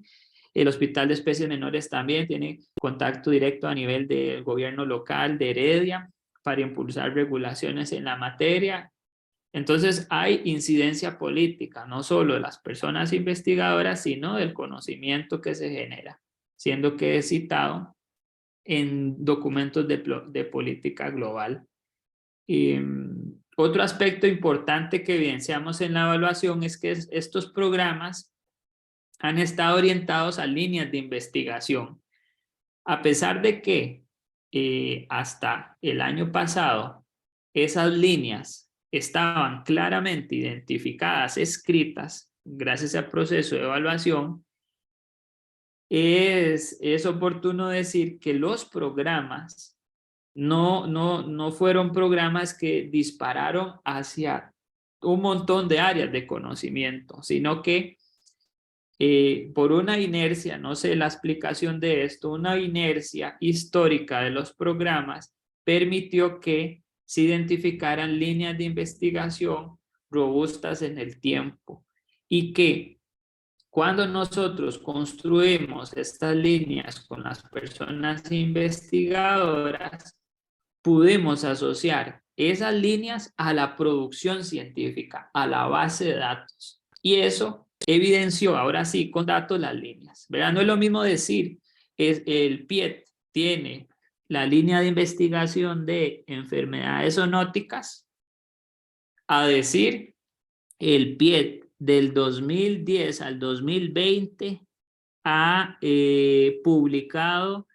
El Hospital de Especies Menores también tiene contacto directo a nivel del gobierno local de Heredia para impulsar regulaciones en la materia. Entonces hay incidencia política, no solo de las personas investigadoras, sino del conocimiento que se genera, siendo que es citado en documentos de política global. Otro aspecto importante que evidenciamos en la evaluación es que estos programas han estado orientados a líneas de investigación. A pesar de que hasta el año pasado esas líneas estaban claramente identificadas, escritas, gracias al proceso de evaluación, es oportuno decir que los programas no fueron programas que dispararon hacia un montón de áreas de conocimiento, sino que por una inercia, no sé la explicación de esto, una inercia histórica de los programas permitió que se identificaran líneas de investigación robustas en el tiempo y que cuando nosotros construimos estas líneas con las personas investigadoras, pudimos asociar esas líneas a la producción científica, a la base de datos. Y eso evidenció, ahora sí, con datos las líneas. ¿Verdad? No es lo mismo decir, el PIET tiene la línea de investigación de enfermedades zoonóticas, a decir, el PIET del 2010 al 2020 ha publicado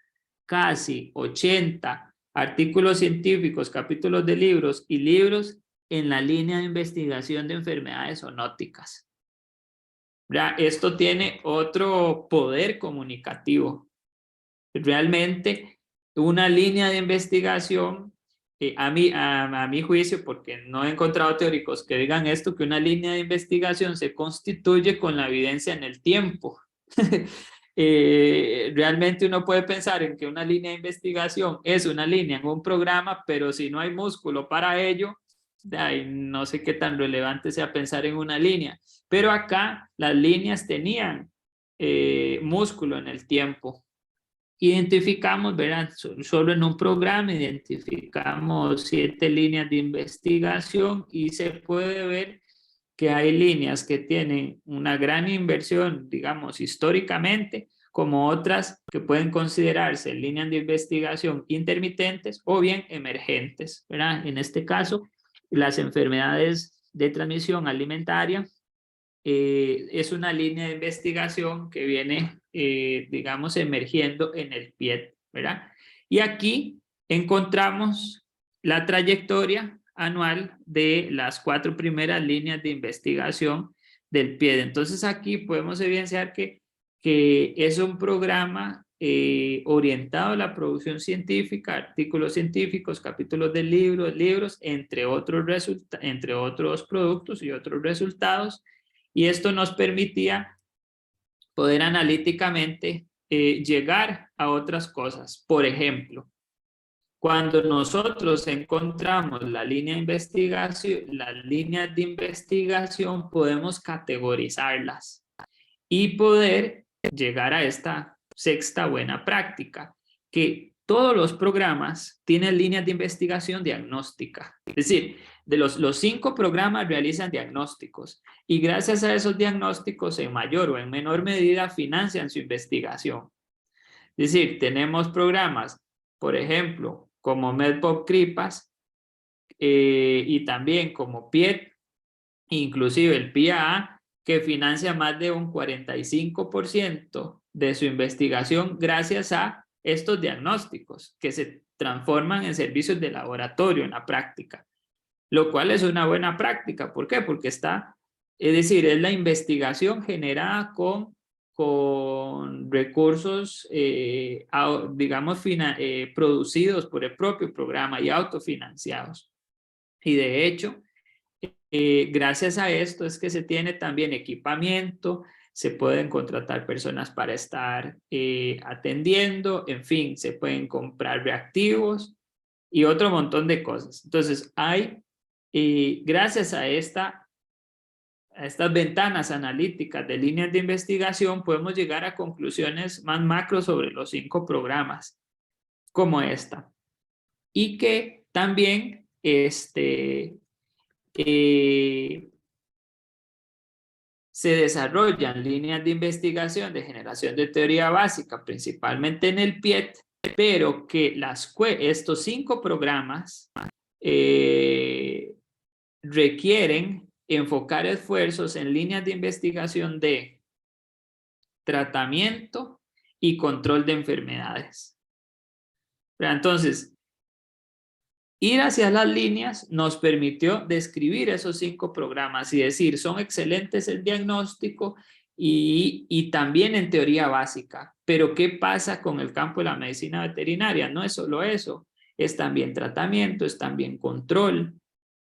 casi 80 artículos científicos, capítulos de libros y libros en la línea de investigación de enfermedades zoonóticas. Esto tiene otro poder comunicativo. Realmente una línea de investigación, a mi juicio, porque no he encontrado teóricos que digan esto, que una línea de investigación se constituye con la evidencia en el tiempo. Realmente uno puede pensar en que una línea de investigación es una línea en un programa, pero si no hay músculo para ello, no sé qué tan relevante sea pensar en una línea. Pero acá las líneas tenían músculo en el tiempo. Identificamos, ¿verdad? Solo en un programa identificamos 7 líneas de investigación y se puede ver que hay líneas que tienen una gran inversión, digamos, históricamente, como otras que pueden considerarse líneas de investigación intermitentes o bien emergentes, ¿verdad? En este caso, las enfermedades de transmisión alimentaria es una línea de investigación que viene, digamos, emergiendo en el PIET, ¿verdad? Y aquí encontramos la trayectoria anual de las 4 primeras líneas de investigación del PIET. Entonces aquí podemos evidenciar que es un programa orientado a la producción científica, artículos científicos, capítulos de libros, entre otros productos y otros resultados. Y esto nos permitía poder analíticamente llegar a otras cosas. Por ejemplo, Cuando nosotros encontramos la línea de investigación, las líneas de investigación, podemos categorizarlas y poder llegar a esta sexta buena práctica, que todos los programas tienen líneas de investigación diagnóstica. Es decir, de los 5 programas realizan diagnósticos y gracias a esos diagnósticos en mayor o en menor medida financian su investigación. Es decir, tenemos programas, por ejemplo, como MedPop CRIPAS y también como PIET, inclusive el PIAA, que financia más de un 45% de su investigación gracias a estos diagnósticos que se transforman en servicios de laboratorio en la práctica, lo cual es una buena práctica. ¿Por qué? Porque está, es decir, es la investigación generada con recursos, digamos, producidos por el propio programa y autofinanciados. Y de hecho, gracias a esto es que se tiene también equipamiento, se pueden contratar personas para estar atendiendo, en fin, se pueden comprar reactivos y otro montón de cosas. Entonces, gracias a estas ventanas analíticas de líneas de investigación, podemos llegar a conclusiones más macro sobre los 5 programas, como esta. Y que también se desarrollan líneas de investigación de generación de teoría básica, principalmente en el PIET, pero que estos 5 programas requieren enfocar esfuerzos en líneas de investigación de tratamiento y control de enfermedades. Pero entonces, ir hacia las líneas nos permitió describir esos 5 programas y decir, son excelentes en diagnóstico y también en teoría básica. Pero ¿qué pasa con el campo de la medicina veterinaria? No es solo eso, es también tratamiento, es también control.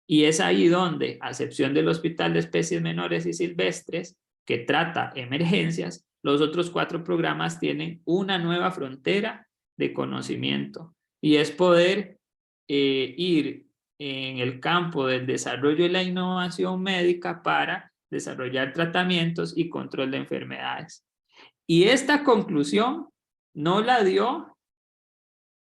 Y es ahí donde, a excepción del Hospital de Especies Menores y Silvestres, que trata emergencias, los otros 4 programas tienen una nueva frontera de conocimiento. Y es poder ir en el campo del desarrollo y la innovación médica para desarrollar tratamientos y control de enfermedades. Y esta conclusión no la dio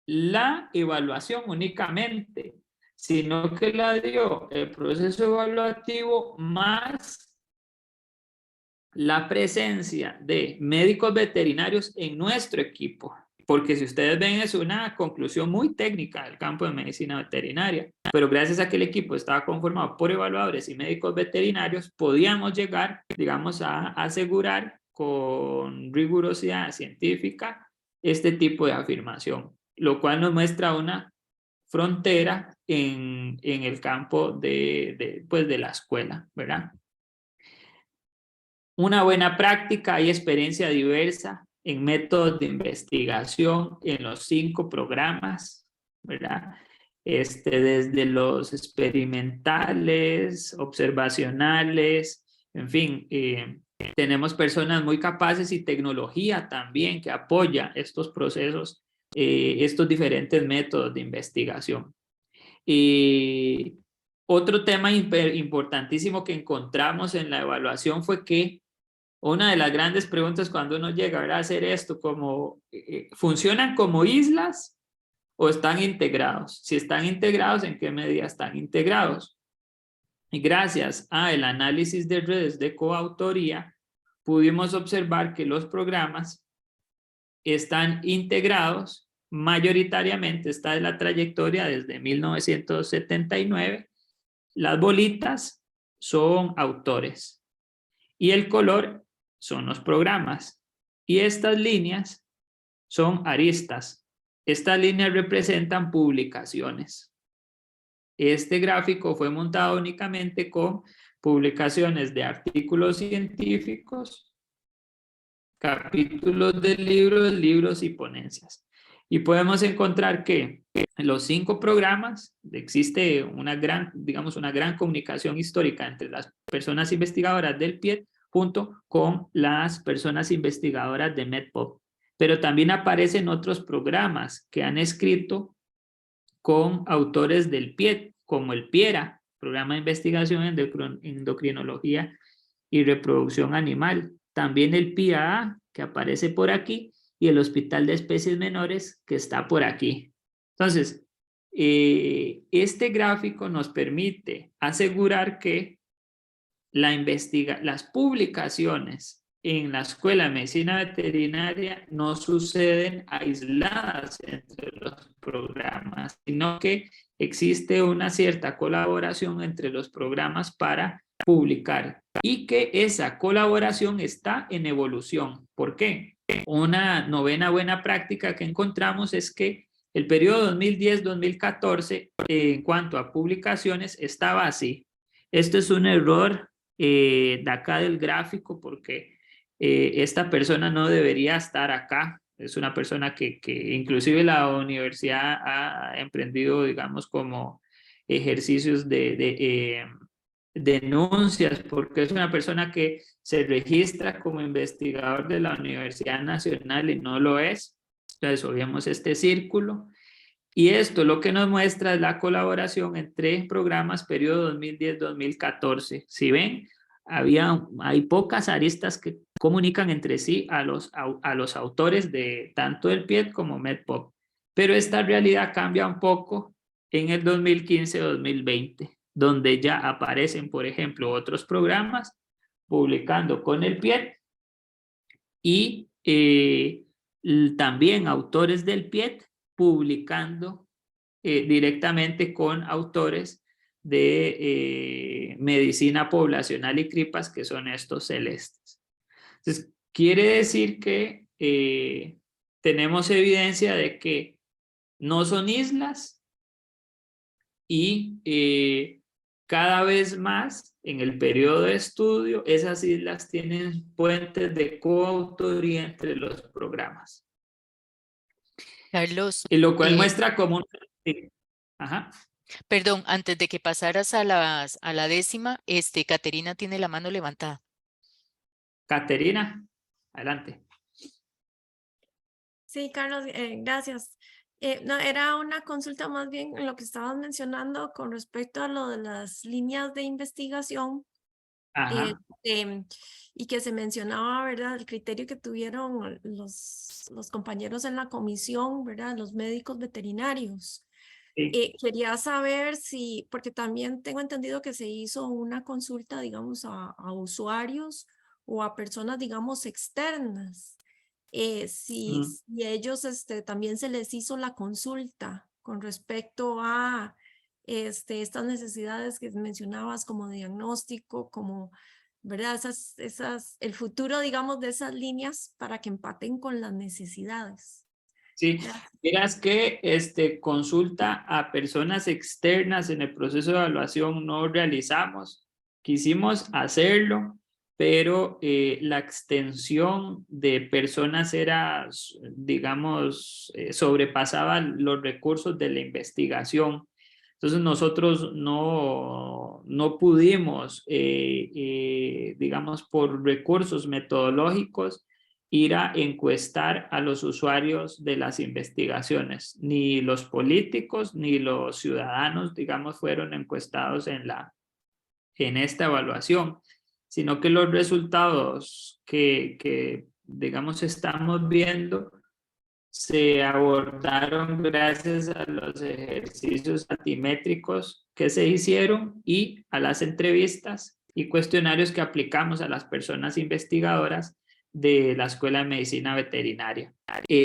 la evaluación únicamente, sino que la dio el proceso evaluativo más la presencia de médicos veterinarios en nuestro equipo. Porque si ustedes ven, es una conclusión muy técnica del campo de medicina veterinaria. Pero gracias a que el equipo estaba conformado por evaluadores y médicos veterinarios, podíamos llegar, digamos, a asegurar con rigurosidad científica este tipo de afirmación, lo cual nos muestra una frontera en el campo de la escuela, ¿verdad? Una buena práctica y experiencia diversa en métodos de investigación en los 5 programas, ¿verdad? Desde los experimentales, observacionales, en fin, tenemos personas muy capaces y tecnología también que apoya estos procesos, estos diferentes métodos de investigación. Y otro tema importantísimo que encontramos en la evaluación fue que una de las grandes preguntas cuando uno llega a hacer esto, como ¿funcionan como islas o están integrados? Si están integrados, ¿en qué medida están integrados? Y gracias al análisis de redes de coautoría, pudimos observar que los programas están integrados mayoritariamente. Esta es la trayectoria desde 1979. Las bolitas son autores y el color son los programas y estas líneas son aristas. Estas líneas representan publicaciones. Este gráfico fue montado únicamente con publicaciones de artículos científicos, capítulos de libros y ponencias. Y podemos encontrar que en los 5 programas existe una gran comunicación histórica entre las personas investigadoras del PIET junto con las personas investigadoras de MedPop. Pero también aparecen otros programas que han escrito con autores del PIET, como el PIERA, Programa de Investigación en Endocrinología y Reproducción Animal. También el PIAA, que aparece por aquí, y el Hospital de Especies Menores, que está por aquí. Entonces, este gráfico nos permite asegurar que las publicaciones en la Escuela de Medicina Veterinaria no suceden aisladas entre los programas, sino que existe una cierta colaboración entre los programas para publicar y que esa colaboración está en evolución. ¿Por qué? Una novena buena práctica que encontramos es que el periodo 2010-2014 en cuanto a publicaciones estaba así. Esto es un error de acá del gráfico porque esta persona no debería estar acá. Es una persona que inclusive la universidad ha emprendido, digamos, como ejercicios de denuncias, porque es una persona que se registra como investigador de la Universidad Nacional y no lo es. Entonces, obviamos este círculo. Y esto lo que nos muestra es la colaboración entre programas periodo 2010-2014. Si ven, hay pocas aristas que comunican entre sí a los autores de tanto el PIET como MedPop. Pero esta realidad cambia un poco en el 2015-2020, donde ya aparecen, por ejemplo, otros programas publicando con el PIET y también autores del PIET publicando directamente con autores de medicina poblacional y CRIPAS, que son estos celestes. Entonces, quiere decir que tenemos evidencia de que no son islas y cada vez más en el periodo de estudio esas islas tienen puentes de coautoría entre los programas. Carlos, Y lo cual muestra como un... Ajá. perdón, antes de que pasaras a la décima, Caterina tiene la mano levantada. Caterina, adelante. Sí, Carlos, gracias. No, era una consulta más bien en lo que estabas mencionando con respecto a lo de las líneas de investigación. Ajá. Y que se mencionaba, ¿verdad? El criterio que tuvieron los compañeros en la comisión, ¿verdad? Los médicos veterinarios. Sí. Quería saber si, porque también tengo entendido que se hizo una consulta, digamos, a usuarios o a personas, digamos, externas. Si ellos también se les hizo la consulta con respecto a estas necesidades que mencionabas como diagnóstico, como, ¿verdad? El futuro, digamos, de esas líneas para que empaten con las necesidades. Sí, miras que consulta a personas externas en el proceso de evaluación no realizamos. Quisimos hacerlo, pero la extensión de personas era, digamos, sobrepasaba los recursos de la investigación. Entonces nosotros no pudimos, digamos, por recursos metodológicos, ir a encuestar a los usuarios de las investigaciones. Ni los políticos ni los ciudadanos, digamos, fueron encuestados en esta evaluación, sino que los resultados que digamos, estamos viendo se abordaron gracias a los ejercicios altimétricos que se hicieron y a las entrevistas y cuestionarios que aplicamos a las personas investigadoras de la Escuela de Medicina Veterinaria.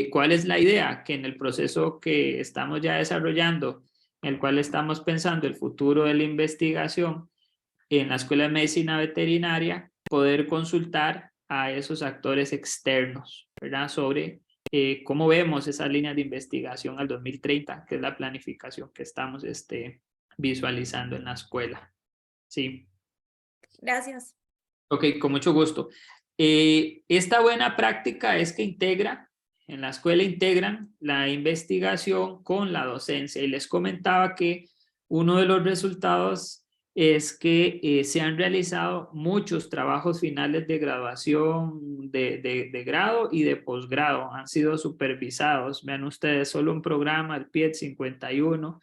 ¿Cuál es la idea? Que en el proceso que estamos ya desarrollando, en el cual estamos pensando el futuro de la investigación en la Escuela de Medicina Veterinaria, poder consultar a esos actores externos, ¿verdad? Sobre cómo vemos esas líneas de investigación al 2030, que es la planificación que estamos visualizando en la escuela. Sí. Gracias. Ok, con mucho gusto. Esta buena práctica es que en la escuela integran la investigación con la docencia. Y les comentaba que uno de los resultados es que se han realizado muchos trabajos finales de graduación de grado y de posgrado. Han sido supervisados. Vean ustedes, solo un programa, el PIET 51,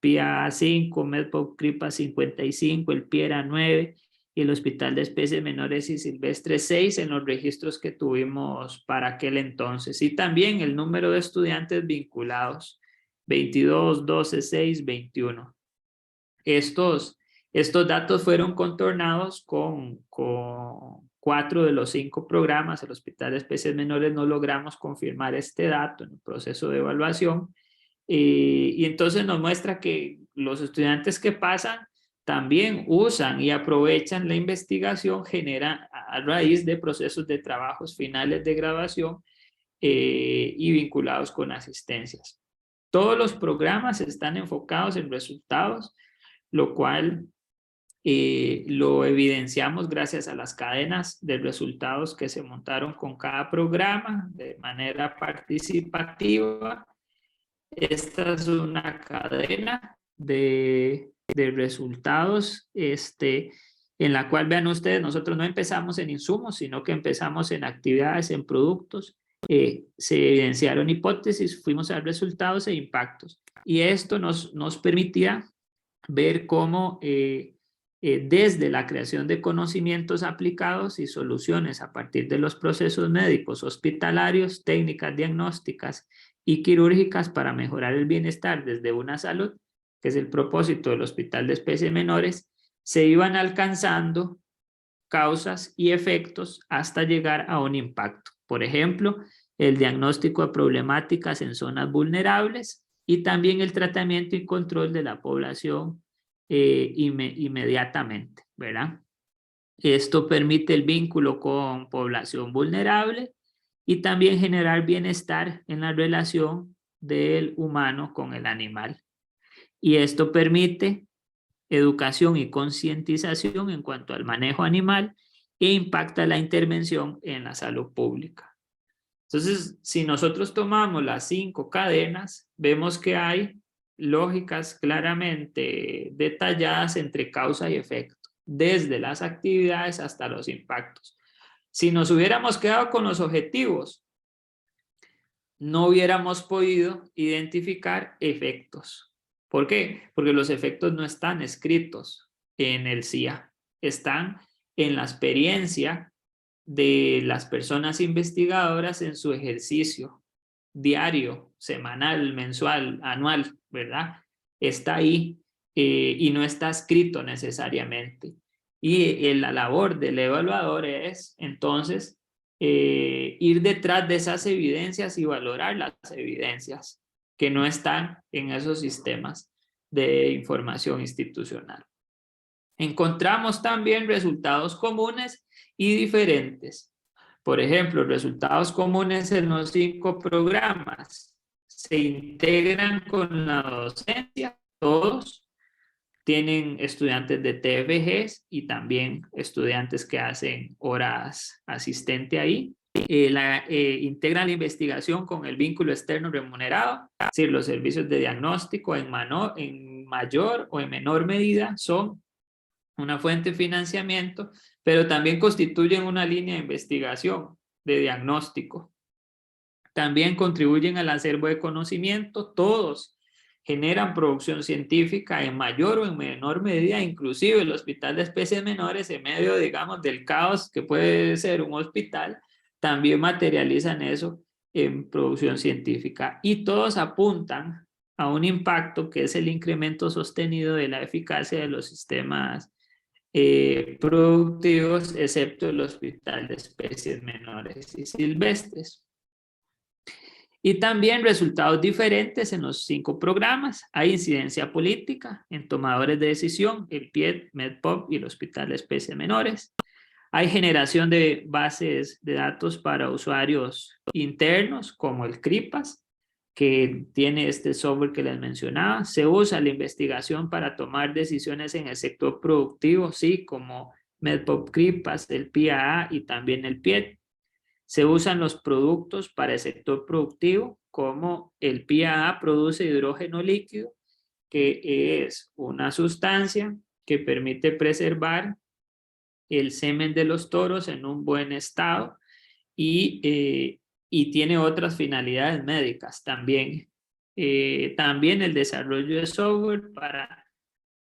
PIA 5, Medpop CRIPA 55, el PIERA 9 y el Hospital de Especies Menores y Silvestres 6 en los registros que tuvimos para aquel entonces. Y también el número de estudiantes vinculados, 22, 12, 6, 21. Estos datos fueron contornados con 4 de los 5 programas. El Hospital de Especies Menores no logramos confirmar este dato en el proceso de evaluación. Y entonces nos muestra que los estudiantes que pasan también usan y aprovechan la investigación genera a raíz de procesos de trabajos finales de graduación y vinculados con asistencias. Todos los programas están enfocados en resultados, lo cual lo evidenciamos gracias a las cadenas de resultados que se montaron con cada programa de manera participativa. Esta es una cadena de resultados en la cual, vean ustedes, nosotros no empezamos en insumos, sino que empezamos en actividades, en productos. Se evidenciaron hipótesis, fuimos a resultados e impactos. Y esto nos permitía ver cómo desde la creación de conocimientos aplicados y soluciones a partir de los procesos médicos hospitalarios, técnicas diagnósticas y quirúrgicas para mejorar el bienestar desde una salud, que es el propósito del Hospital de Especies Menores, se iban alcanzando causas y efectos hasta llegar a un impacto. Por ejemplo, el diagnóstico de problemáticas en zonas vulnerables y también el tratamiento y control de la población inmediatamente, ¿verdad? Esto permite el vínculo con población vulnerable y también generar bienestar en la relación del humano con el animal. Y esto permite educación y concientización en cuanto al manejo animal e impacta la intervención en la salud pública. Entonces, si nosotros tomamos las 5 cadenas, vemos que hay lógicas claramente detalladas entre causa y efecto, desde las actividades hasta los impactos. Si nos hubiéramos quedado con los objetivos, no hubiéramos podido identificar efectos. ¿Por qué? Porque los efectos no están escritos en el CIA, están en la experiencia de las personas investigadoras en su ejercicio diario, semanal, mensual, anual, ¿verdad? Está ahí y no está escrito necesariamente. Y la labor del evaluador es, entonces, ir detrás de esas evidencias y valorar las evidencias que no están en esos sistemas de información institucional. Encontramos también resultados comunes y diferentes. Por ejemplo, resultados comunes en los 5 programas se integran con la docencia, todos tienen estudiantes de TFGs y también estudiantes que hacen horas asistente ahí. Integran la investigación con el vínculo externo remunerado, es decir, los servicios de diagnóstico en mayor o en menor medida son una fuente de financiamiento, pero también constituyen una línea de investigación, de diagnóstico. También contribuyen al acervo de conocimiento, todos generan producción científica en mayor o en menor medida, inclusive el Hospital de Especies Menores, en medio, digamos, del caos que puede ser un hospital, también materializan eso en producción científica. Y todos apuntan a un impacto que es el incremento sostenido de la eficacia de los sistemas productivos, excepto el Hospital de Especies Menores y Silvestres. Y también resultados diferentes en los 5 programas. Hay incidencia política en tomadores de decisión, el PIET, Medpop y el Hospital de Especies Menores. Hay generación de bases de datos para usuarios internos, como el CRIPAS, que tiene este software que les mencionaba. Se usa la investigación para tomar decisiones en el sector productivo, sí, como Medpop CRIPAS, el PIA y también el PIET. Se usan los productos para el sector productivo, como el PIA produce hidrógeno líquido, que es una sustancia que permite preservar el semen de los toros en un buen estado y tiene otras finalidades médicas también. También el desarrollo de software para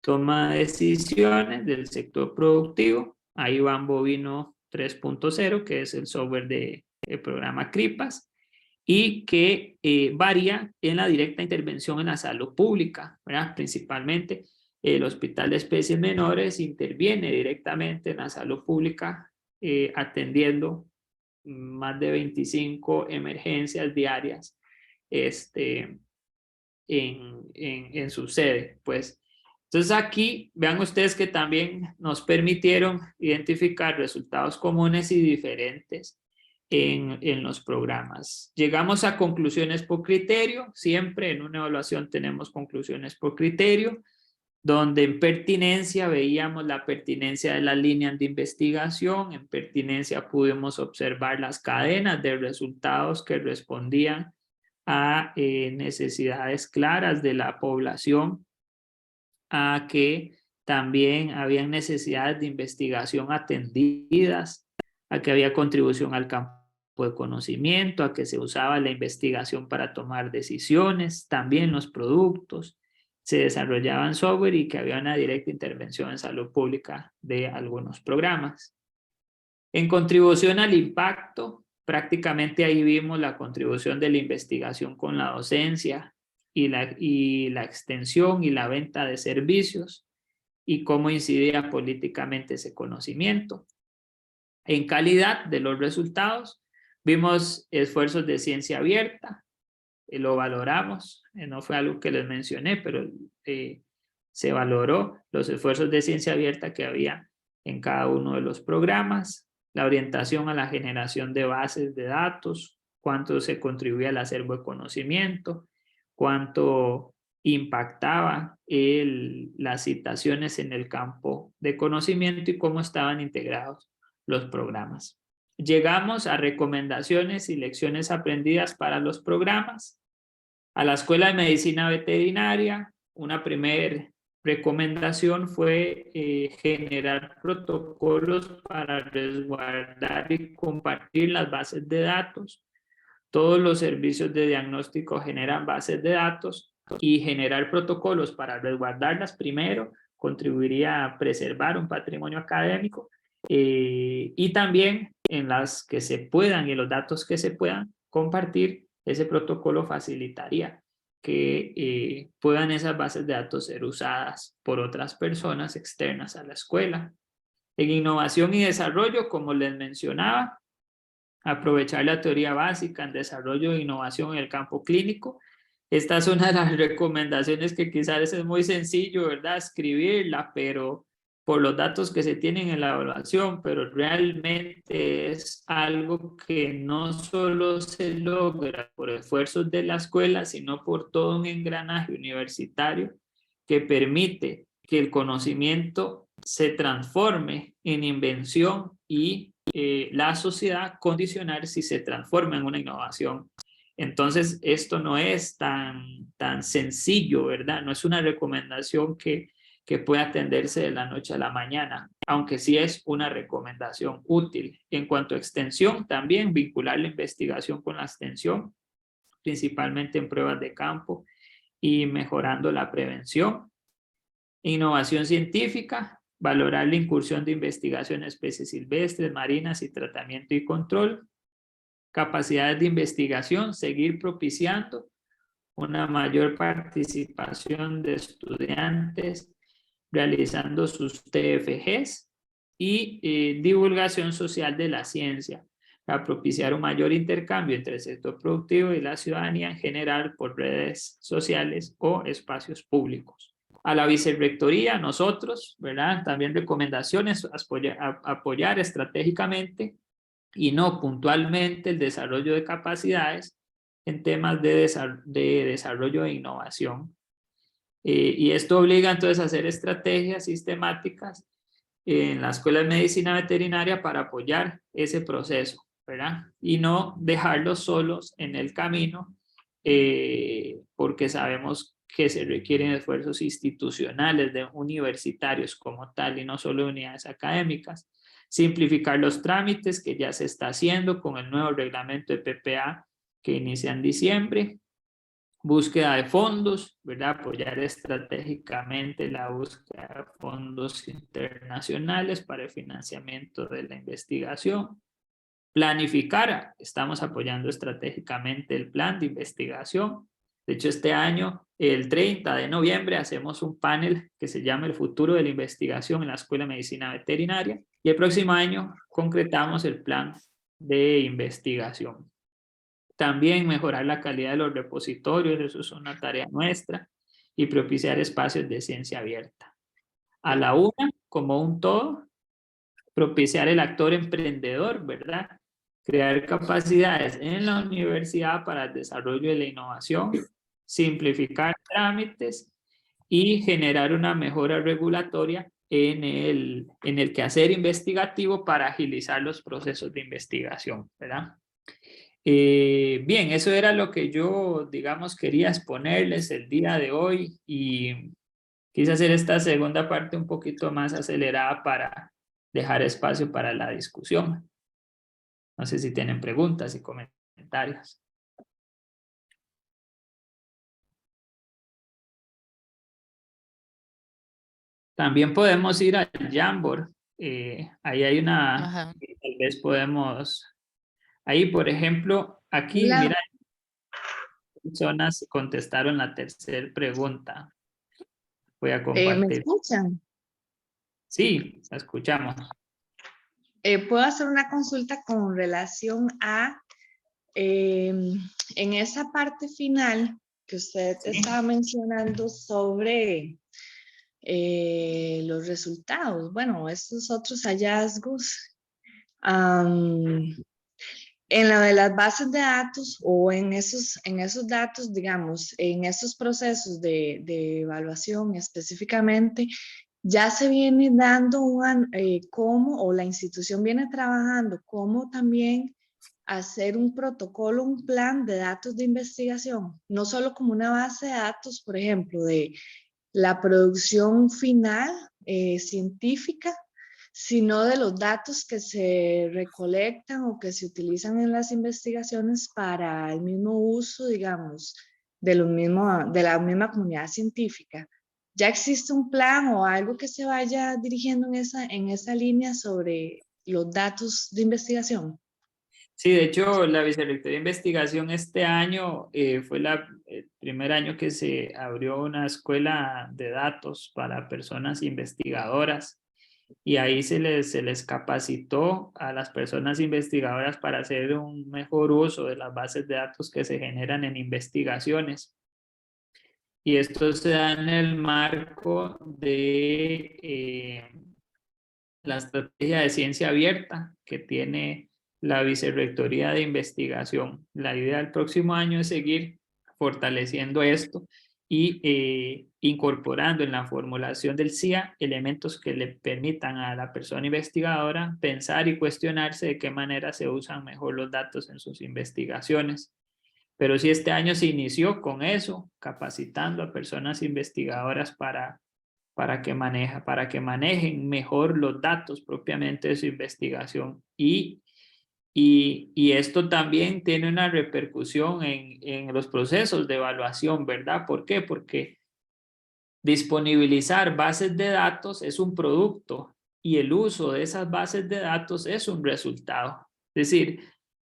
toma de decisiones del sector productivo. Ahí van Bovino 3.0, que es el software del programa CRIPAS, y que varía en la directa intervención en la salud pública, ¿verdad? Principalmente el Hospital de Especies Menores interviene directamente en la salud pública, atendiendo más de 25 emergencias diarias en su sede, pues. Entonces aquí vean ustedes que también nos permitieron identificar resultados comunes y diferentes en los programas. Llegamos a conclusiones por criterio. Siempre en una evaluación tenemos conclusiones por criterio, donde en pertinencia veíamos la pertinencia de las líneas de investigación. En pertinencia pudimos observar las cadenas de resultados que respondían a necesidades claras de la población, a que también habían necesidades de investigación atendidas, a que había contribución al campo de conocimiento, a que se usaba la investigación para tomar decisiones, también los productos, se desarrollaban software y que había una directa intervención en salud pública de algunos programas. En contribución al impacto, prácticamente ahí vimos la contribución de la investigación con la docencia y la extensión y la venta de servicios y cómo incidía políticamente ese conocimiento. En calidad de los resultados, vimos esfuerzos de ciencia abierta, lo valoramos, no fue algo que les mencioné, pero se valoró los esfuerzos de ciencia abierta que había en cada uno de los programas, la orientación a la generación de bases de datos, cuánto se contribuía al acervo de conocimiento, cuánto impactaba las citaciones en el campo de conocimiento y cómo estaban integrados los programas. Llegamos a recomendaciones y lecciones aprendidas para los programas. A la Escuela de Medicina Veterinaria, una primera recomendación fue generar protocolos para resguardar y compartir las bases de datos. Todos los servicios de diagnóstico generan bases de datos y generar protocolos para resguardarlas primero contribuiría a preservar un patrimonio académico y también en las que se puedan y los datos que se puedan compartir, ese protocolo facilitaría que puedan esas bases de datos ser usadas por otras personas externas a la escuela. En innovación y desarrollo, como les mencionaba, aprovechar la teoría básica en desarrollo e innovación en el campo clínico. Esta es una de las recomendaciones que quizás es muy sencillo, ¿verdad? Escribirla, pero por los datos que se tienen en la evaluación, pero realmente es algo que no solo se logra por esfuerzos de la escuela, sino por todo un engranaje universitario que permite que el conocimiento se transforme en invención y la sociedad condicionar si se transforma en una innovación. Entonces, esto no es tan sencillo, ¿verdad? No es una recomendación que puede atenderse de la noche a la mañana, aunque sí es una recomendación útil. En cuanto a extensión, también vincular la investigación con la extensión, principalmente en pruebas de campo y mejorando la prevención. Innovación científica, valorar la incursión de investigación en especies silvestres, marinas y tratamiento y control. Capacidades de investigación, seguir propiciando una mayor participación de estudiantes realizando sus TFGs y divulgación social de la ciencia para propiciar un mayor intercambio entre el sector productivo y la ciudadanía en general por redes sociales o espacios públicos. A la vicerrectoría, nosotros, ¿verdad? También recomendaciones, apoyar estratégicamente y no puntualmente el desarrollo de capacidades en temas de desarrollo e innovación. Y esto obliga entonces a hacer estrategias sistemáticas en la Escuela de Medicina Veterinaria para apoyar ese proceso, ¿verdad? Y no dejarlos solos en el camino, porque sabemos que se requieren esfuerzos institucionales de universitarios como tal y no solo de unidades académicas. Simplificar los trámites, que ya se está haciendo con el nuevo reglamento de PPA que inicia en diciembre. búsqueda de fondos, ¿verdad? Apoyar estratégicamente la búsqueda de fondos internacionales para el financiamiento de la investigación. Planificar, estamos apoyando estratégicamente el plan de investigación. De hecho, este año, el 30 de noviembre, hacemos un panel que se llama El futuro de la investigación en la Escuela de Medicina Veterinaria. Y el próximo año concretamos el plan de investigación. También mejorar la calidad de los repositorios, eso es una tarea nuestra. Y propiciar espacios de ciencia abierta. A la una, como un todo, propiciar el actor emprendedor, ¿verdad? Crear capacidades en la universidad para el desarrollo de la innovación, simplificar trámites y generar una mejora regulatoria en el quehacer investigativo para agilizar los procesos de investigación, ¿verdad? Bien, eso era lo que yo, digamos, quería exponerles el día de hoy y quise hacer esta segunda parte un poquito más acelerada para dejar espacio para la discusión. No sé si tienen preguntas y comentarios. También podemos ir al Jamboard. Ahí hay una, tal vez podemos, ahí por ejemplo, aquí, Hola. mira, personas contestaron la tercera pregunta. Voy a ¿Me compartir. escuchan? Sí, la escuchamos. ¿Puedo hacer una consulta con relación a, en esa parte final que usted estaba mencionando sobre los resultados? Bueno, estos otros hallazgos. En la de las bases de datos o en esos datos, digamos, en esos procesos de evaluación específicamente, ya se viene dando cómo, o la institución viene trabajando, cómo también hacer un protocolo, un plan de datos de investigación, no solo como una base de datos, por ejemplo, de la producción final científica, sino de los datos que se recolectan o que se utilizan en las investigaciones para el mismo uso, digamos, de la misma comunidad científica. ¿Ya existe un plan o algo que se vaya dirigiendo en esa línea sobre los datos de investigación? Sí, de hecho, la Vicerrectoría de Investigación este año fue el primer año que se abrió una escuela de datos para personas investigadoras y ahí se les capacitó a las personas investigadoras para hacer un mejor uso de las bases de datos que se generan en investigaciones. Y esto se da en el marco de la estrategia de ciencia abierta que tiene la Vicerrectoría de Investigación. La idea del próximo año es seguir fortaleciendo esto y incorporando en la formulación del CIA elementos que le permitan a la persona investigadora pensar y cuestionarse de qué manera se usan mejor los datos en sus investigaciones. Pero sí, este año se inició con eso, capacitando a personas investigadoras para que manejen mejor los datos propiamente de su investigación. Y esto también tiene una repercusión en los procesos de evaluación, ¿verdad? ¿Por qué? Porque disponibilizar bases de datos es un producto y el uso de esas bases de datos es un resultado. Es decir,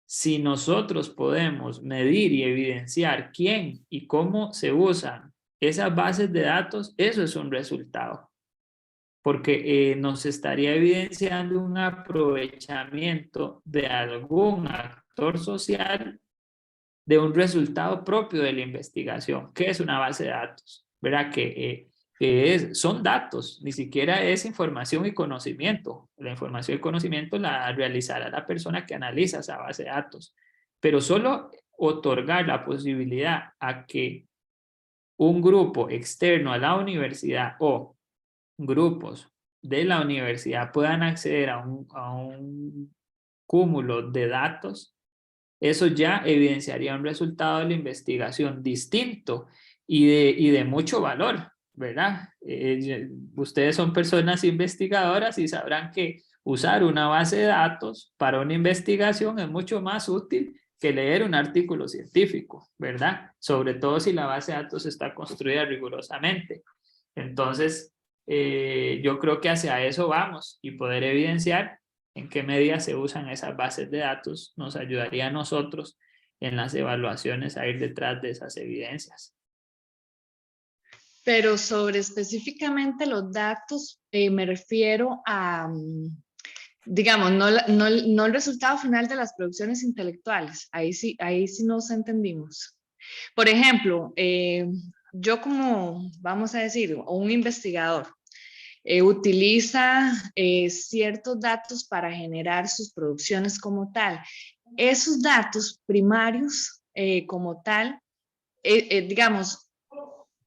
si nosotros podemos medir y evidenciar quién y cómo se usan esas bases de datos, eso es un resultado. Porque nos estaría evidenciando un aprovechamiento de algún actor social de un resultado propio de la investigación. ¿Qué es una base de datos? ¿Verdad? Son datos, ni siquiera es información y conocimiento. La información y conocimiento la realizará la persona que analiza esa base de datos. Pero solo otorgar la posibilidad a que un grupo externo a la universidad o grupos de la universidad puedan acceder a un cúmulo de datos, eso ya evidenciaría un resultado de la investigación distinto y de mucho valor, ¿verdad? Ustedes son personas investigadoras y sabrán que usar una base de datos para una investigación es mucho más útil que leer un artículo científico, ¿verdad? Sobre todo si la base de datos está construida rigurosamente. Entonces, yo creo que hacia eso vamos, y poder evidenciar en qué medida se usan esas bases de datos nos ayudaría a nosotros en las evaluaciones a ir detrás de esas evidencias. Pero sobre específicamente los datos, me refiero a, digamos, no el resultado final de las producciones intelectuales. Ahí sí nos entendimos. Por ejemplo, yo como, vamos a decir, un investigador, utiliza ciertos datos para generar sus producciones como tal. Esos datos primarios como tal, digamos,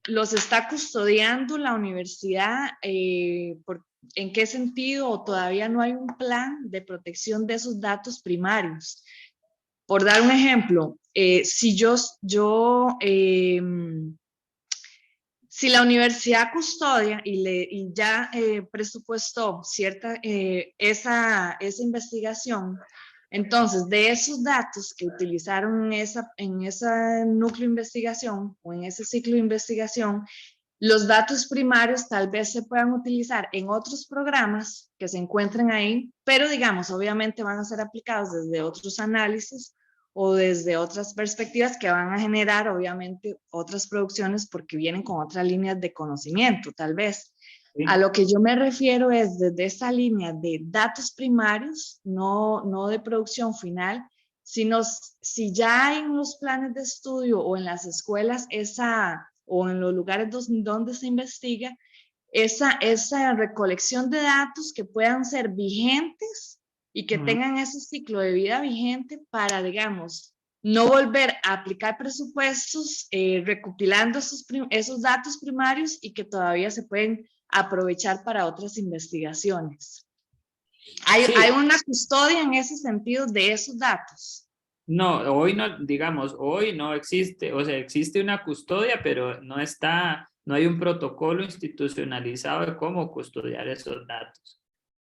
los está custodiando la universidad, ¿en qué sentido? ¿O todavía no hay un plan de protección de esos datos primarios? Por dar un ejemplo, si la universidad custodia y ya presupuestó esa investigación, entonces de esos datos que utilizaron en ese núcleo de investigación o en ese ciclo de investigación, los datos primarios tal vez se puedan utilizar en otros programas que se encuentren ahí, pero digamos, obviamente van a ser aplicados desde otros análisis o desde otras perspectivas que van a generar obviamente otras producciones porque vienen con otras líneas de conocimiento, tal vez. Sí. A lo que yo me refiero es desde esa línea de datos primarios, no de producción final, sino si ya hay en los planes de estudio o en las escuelas o en los lugares donde se investiga, esa recolección de datos que puedan ser vigentes y que tengan ese ciclo de vida vigente para, digamos, no volver a aplicar presupuestos recopilando esos datos primarios y que todavía se pueden aprovechar para otras investigaciones. ¿Hay una custodia en ese sentido de esos datos? No, hoy no, digamos, hoy no existe, o sea, existe una custodia, pero no hay un protocolo institucionalizado de cómo custodiar esos datos.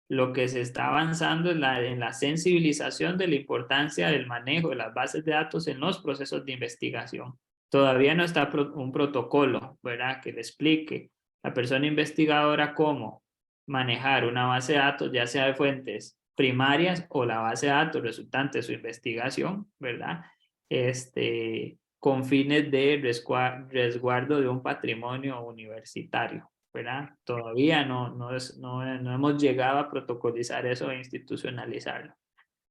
Lo que se está avanzando es en la sensibilización de la importancia del manejo de las bases de datos en los procesos de investigación. Todavía no está un protocolo, ¿verdad?, que le explique a la persona investigadora cómo manejar una base de datos, ya sea de fuentes primarias o la base de datos resultante de su investigación, ¿verdad? Con fines de resguardo de un patrimonio universitario, ¿verdad? Todavía no hemos llegado a protocolizar eso e institucionalizarlo.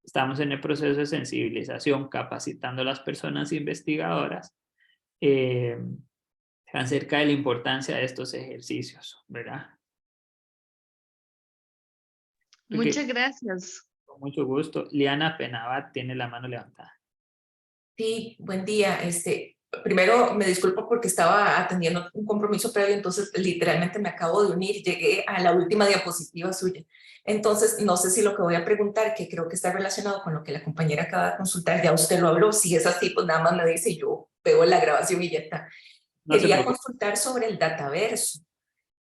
Estamos en el proceso de sensibilización, capacitando a las personas investigadoras acerca de la importancia de estos ejercicios, ¿verdad? Muchas gracias. Con mucho gusto. Liana Penabat tiene la mano levantada. Sí, buen día. Primero me disculpo porque estaba atendiendo un compromiso previo, entonces literalmente me acabo de unir y llegué a la última diapositiva suya. Entonces, no sé si lo que voy a preguntar, que creo que está relacionado con lo que la compañera acaba de consultar, ya usted lo habló. Si es así, pues nada más me dice, yo veo la grabación y ya está. Quería consultar sobre el dataverso,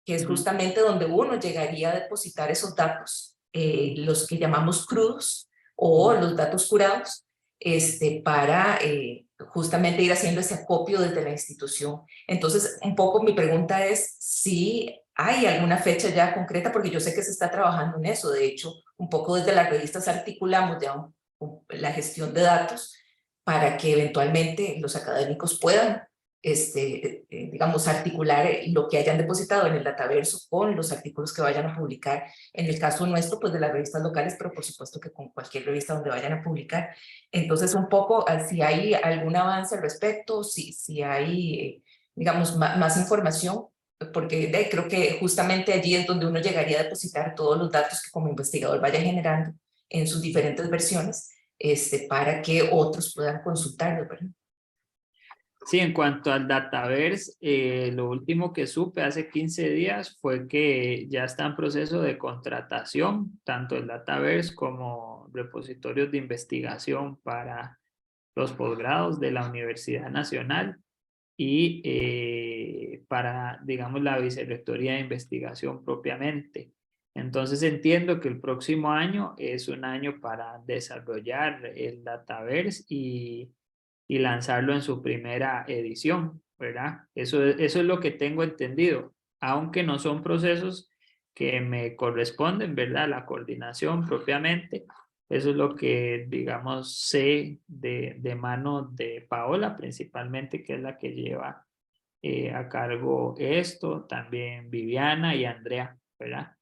que es justamente donde uno llegaría a depositar esos datos, los que llamamos crudos o los datos curados, para justamente ir haciendo ese acopio desde la institución. Entonces, un poco mi pregunta es si hay alguna fecha ya concreta, porque yo sé que se está trabajando en eso. De hecho, un poco desde las revistas articulamos ya la gestión de datos para que eventualmente los académicos puedan digamos, articular lo que hayan depositado en el dataverso con los artículos que vayan a publicar, en el caso nuestro, pues de las revistas locales, pero por supuesto que con cualquier revista donde vayan a publicar. Entonces, un poco, si hay algún avance al respecto, si hay, digamos, más información, porque creo que justamente allí es donde uno llegaría a depositar todos los datos que como investigador vaya generando en sus diferentes versiones, para que otros puedan consultarlo, ¿verdad? Sí, en cuanto al Dataverse, lo último que supe hace 15 días fue que ya está en proceso de contratación, tanto el Dataverse como repositorios de investigación para los posgrados de la Universidad Nacional y para, digamos, la Vicerrectoría de Investigación propiamente. Entonces entiendo que el próximo año es un año para desarrollar el Dataverse y lanzarlo en su primera edición, ¿verdad? Eso es lo que tengo entendido, aunque no son procesos que me corresponden, ¿verdad? La coordinación propiamente, eso es lo que, digamos, sé de mano de Paola, principalmente, que es la que lleva a cargo esto, también Viviana y Andrea, ¿verdad?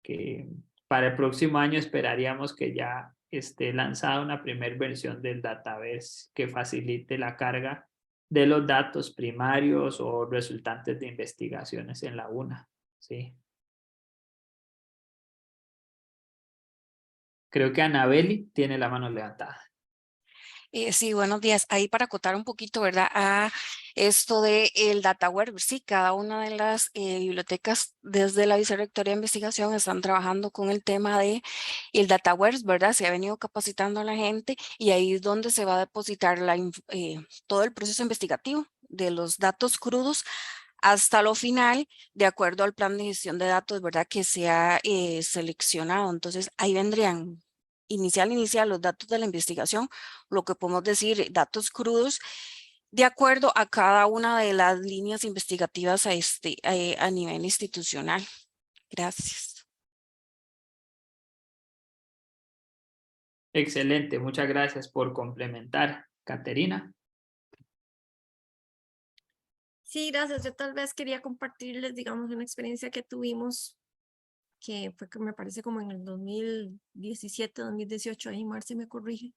Que para el próximo año esperaríamos que ya esté lanzada una primera versión del Dataverse que facilite la carga de los datos primarios o resultantes de investigaciones en la UNA, ¿sí? Creo que Anabeli tiene la mano levantada. Sí, buenos días. Ahí para acotar un poquito, ¿verdad? A esto de el DataWare, sí, cada una de las bibliotecas desde la Vicerrectoría de Investigación están trabajando con el tema de el DataWare, ¿verdad? Se ha venido capacitando a la gente y ahí es donde se va a depositar todo el proceso investigativo de los datos crudos hasta lo final, de acuerdo al plan de gestión de datos, ¿verdad? Que se ha seleccionado. Entonces, ahí vendrían inicial, los datos de la investigación, lo que podemos decir, datos crudos, de acuerdo a cada una de las líneas investigativas a nivel institucional. Gracias. Excelente, muchas gracias por complementar. Caterina. Sí, gracias. Yo tal vez quería compartirles, digamos, una experiencia que tuvimos, que fue que me parece como en el 2017, 2018, ahí Marce me corrige.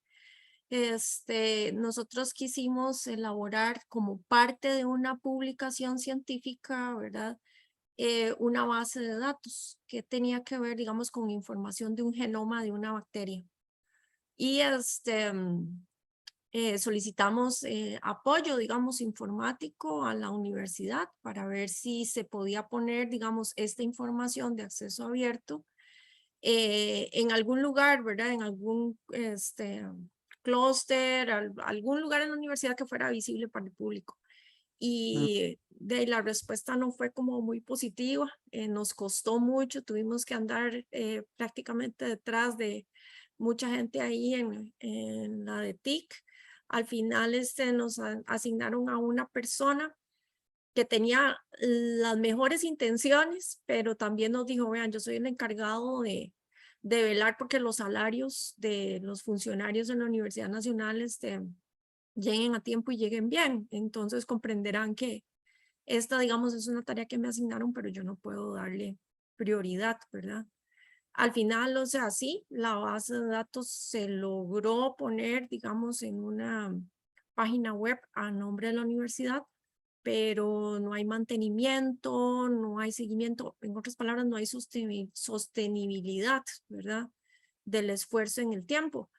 Nosotros quisimos elaborar como parte de una publicación científica, ¿verdad? Una base de datos que tenía que ver, digamos, con información de un genoma de una bacteria. Y solicitamos apoyo, digamos, informático a la universidad para ver si se podía poner, digamos, esta información de acceso abierto en algún lugar, ¿verdad? En algún clúster, algún lugar en la universidad que fuera visible para el público. Y la respuesta no fue como muy positiva, nos costó mucho, tuvimos que andar prácticamente detrás de mucha gente ahí en la de TIC. Al final nos asignaron a una persona que tenía las mejores intenciones, pero también nos dijo, vean, yo soy el encargado de velar porque los salarios de los funcionarios en la Universidad Nacional lleguen a tiempo y lleguen bien. Entonces comprenderán que esta, digamos, es una tarea que me asignaron, pero yo no puedo darle prioridad, ¿verdad? Al final, o sea, sí, la base de datos se logró poner, digamos, en una página web a nombre de la universidad, pero no hay mantenimiento, no hay seguimiento, en otras palabras, no hay sostenibilidad, ¿verdad? Del esfuerzo en el tiempo.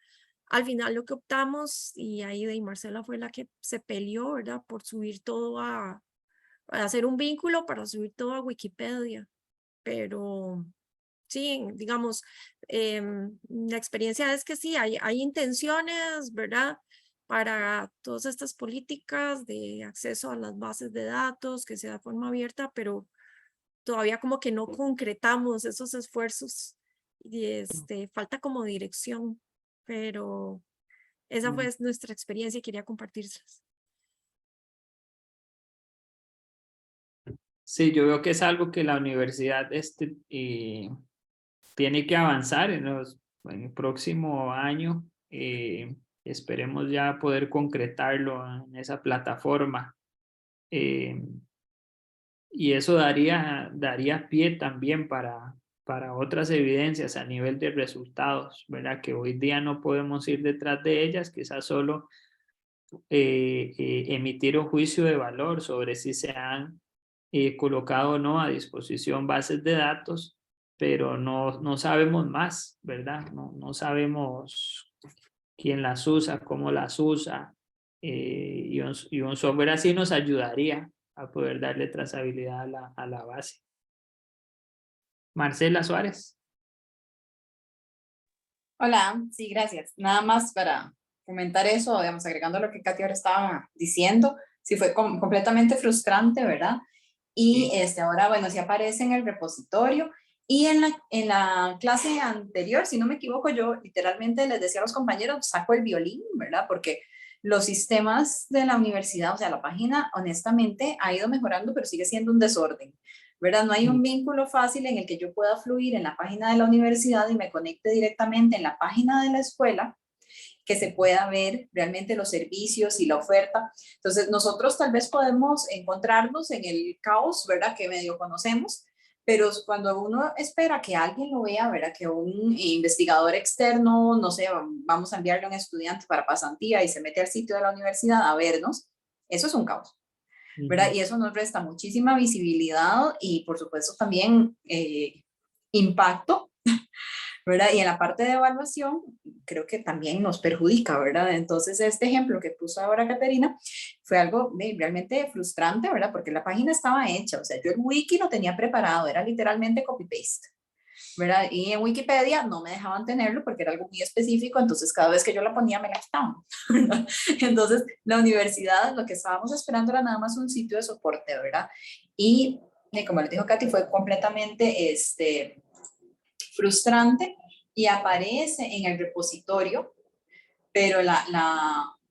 Al final lo que optamos, y ahí de Marcela fue la que se peleó, ¿verdad? Por subir todo para hacer un vínculo, para subir todo a Wikipedia, pero sí, digamos, la experiencia es que sí, hay intenciones, ¿verdad? Para todas estas políticas de acceso a las bases de datos, que sea de forma abierta, pero todavía como que no concretamos esos esfuerzos y falta como dirección, pero esa fue nuestra experiencia y quería compartirlas. Sí, yo veo que es algo que la universidad tiene que avanzar en el próximo año. Esperemos ya poder concretarlo en esa plataforma. Y eso daría pie también para otras evidencias a nivel de resultados, ¿verdad? Que hoy día no podemos ir detrás de ellas, quizás solo emitir un juicio de valor sobre si se han colocado o no a disposición bases de datos, pero no sabemos más, ¿verdad? No sabemos quién las usa, cómo las usa, y un software así nos ayudaría a poder darle trazabilidad a la base. Marcela Suárez. Hola, sí, gracias. Nada más para comentar eso, digamos, agregando lo que Katy ahora estaba diciendo, sí fue completamente frustrante, ¿verdad? Y ahora, bueno, sí aparece en el repositorio Y en la clase anterior, si no me equivoco, yo literalmente les decía a los compañeros, saco el violín, ¿verdad? Porque los sistemas de la universidad, o sea, la página, honestamente, ha ido mejorando, pero sigue siendo un desorden, ¿verdad? No hay un vínculo fácil en el que yo pueda fluir en la página de la universidad y me conecte directamente en la página de la escuela, que se pueda ver realmente los servicios y la oferta. Entonces, nosotros tal vez podemos encontrarnos en el caos, ¿verdad? Que medio conocemos, pero cuando uno espera que alguien lo vea, ¿verdad? Que un investigador externo, no sé, vamos a enviarle a un estudiante para pasantía y se mete al sitio de la universidad a vernos, eso es un caos, ¿verdad? Y eso nos resta muchísima visibilidad y por supuesto también impacto, ¿verdad? Y en la parte de evaluación, creo que también nos perjudica, ¿verdad? Entonces, este ejemplo que puso ahora Caterina fue algo realmente frustrante, ¿verdad? Porque la página estaba hecha, o sea, yo el wiki lo tenía preparado, era literalmente copy-paste, ¿verdad? Y en Wikipedia no me dejaban tenerlo porque era algo muy específico, entonces cada vez que yo la ponía me la quitaban, ¿verdad? Entonces, la universidad, lo que estábamos esperando era nada más un sitio de soporte, ¿verdad? Y como les dijo Katy, fue completamente, frustrante y aparece en el repositorio, pero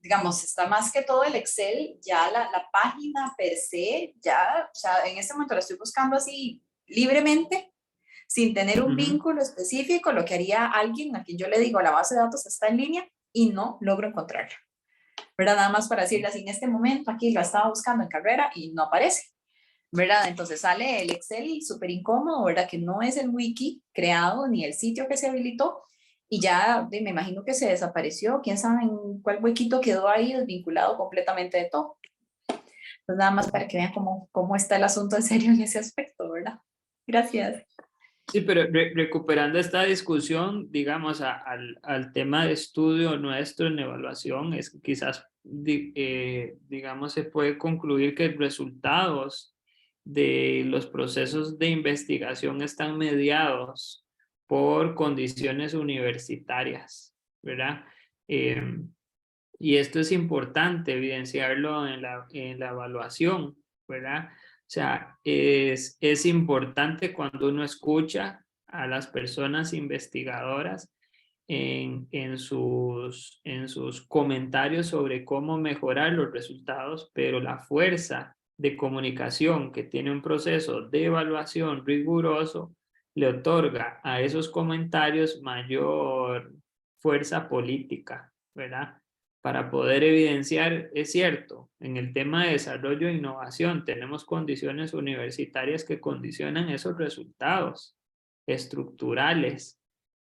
digamos, está más que todo el Excel, ya la página per se, ya, o sea, en este momento la estoy buscando así libremente, sin tener un vínculo específico, lo que haría alguien a quien yo le digo, la base de datos está en línea y no logro encontrarla. ¿Verdad? Nada más para decirle así, en este momento aquí la estaba buscando en carrera y no aparece. ¿Verdad? Entonces sale el Excel súper incómodo, ¿verdad? Que no es el wiki creado ni el sitio que se habilitó y ya me imagino que se desapareció, quién sabe en cuál huequito quedó ahí desvinculado completamente de todo. Pues nada más para que vean cómo está el asunto en serio en ese aspecto, ¿verdad? Gracias. Sí, pero recuperando esta discusión, digamos, al tema de estudio nuestro en evaluación, es que quizás, digamos, se puede concluir que resultados de los procesos de investigación están mediados por condiciones universitarias, ¿verdad? Y esto es importante evidenciarlo en la evaluación, ¿verdad? O sea, es importante cuando uno escucha a las personas investigadoras en sus comentarios sobre cómo mejorar los resultados, pero la fuerza de comunicación que tiene un proceso de evaluación riguroso le otorga a esos comentarios mayor fuerza política, ¿verdad? Para poder evidenciar, es cierto, en el tema de desarrollo e innovación tenemos condiciones universitarias que condicionan esos resultados estructurales.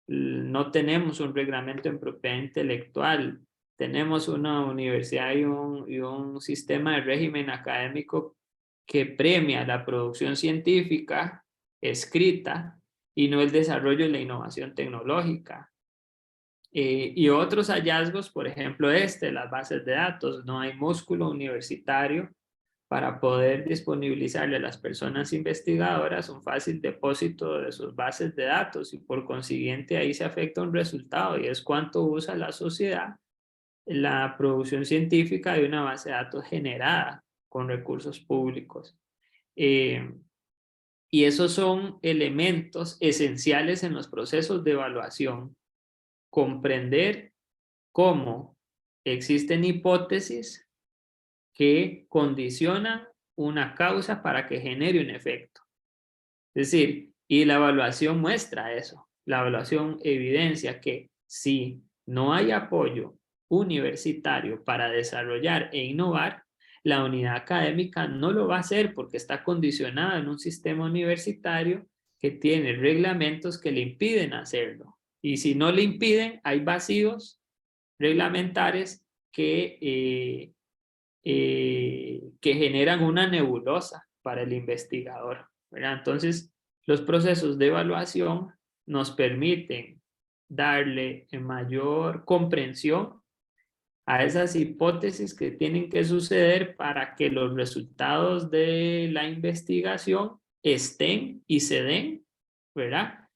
No tenemos un reglamento en propiedad intelectual, tenemos una universidad y un sistema de régimen académico que premia la producción científica escrita y no el desarrollo y la innovación tecnológica. Y otros hallazgos, por ejemplo, las bases de datos, no hay músculo universitario para poder disponibilizarle a las personas investigadoras un fácil depósito de sus bases de datos y por consiguiente ahí se afecta un resultado y es cuánto usa la sociedad la producción científica de una base de datos generada con recursos públicos. Y esos son elementos esenciales en los procesos de evaluación. Comprender cómo existen hipótesis que condicionan una causa para que genere un efecto. Es decir, y la evaluación muestra eso. La evaluación evidencia que si no hay apoyo universitario para desarrollar e innovar, la unidad académica no lo va a hacer porque está condicionada en un sistema universitario que tiene reglamentos que le impiden hacerlo. Y si no le impiden, hay vacíos reglamentarios que generan una nebulosa para el investigador, ¿verdad? Entonces, los procesos de evaluación nos permiten darle mayor comprensión a esas hipótesis que tienen que suceder para que los resultados de la investigación estén y se den, ¿verdad?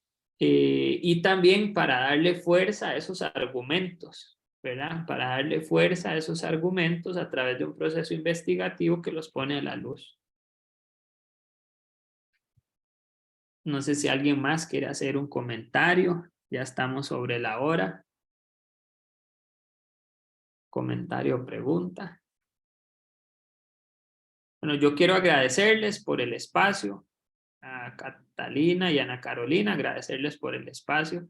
Y también para darle fuerza a esos argumentos, ¿verdad? Para darle fuerza a esos argumentos a través de un proceso investigativo que los pone a la luz. No sé si alguien más quiere hacer un comentario. Ya estamos sobre la hora. Comentario o pregunta. Bueno, yo quiero agradecerles por el espacio. A Catalina y Ana Carolina, agradecerles por el espacio.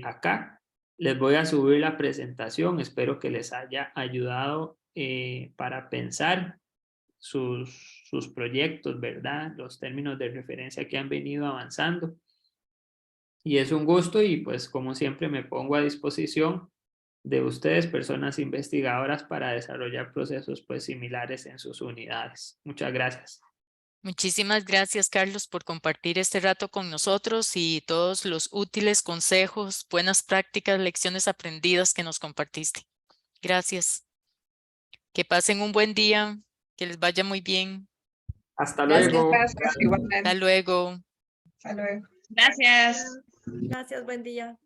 Acá les voy a subir la presentación. Espero que les haya ayudado para pensar sus proyectos, ¿verdad? Los términos de referencia que han venido avanzando. Y es un gusto y pues como siempre me pongo a disposición de ustedes, personas investigadoras, para desarrollar procesos pues similares en sus unidades. Muchas gracias. Muchísimas gracias, Carlos, por compartir este rato con nosotros y todos los útiles consejos, buenas prácticas, lecciones aprendidas que nos compartiste. Gracias. Que pasen un buen día, que les vaya muy bien. Hasta Gracias. luego. Gracias, igualmente. Hasta luego. Hasta luego. Gracias. Gracias, buen día.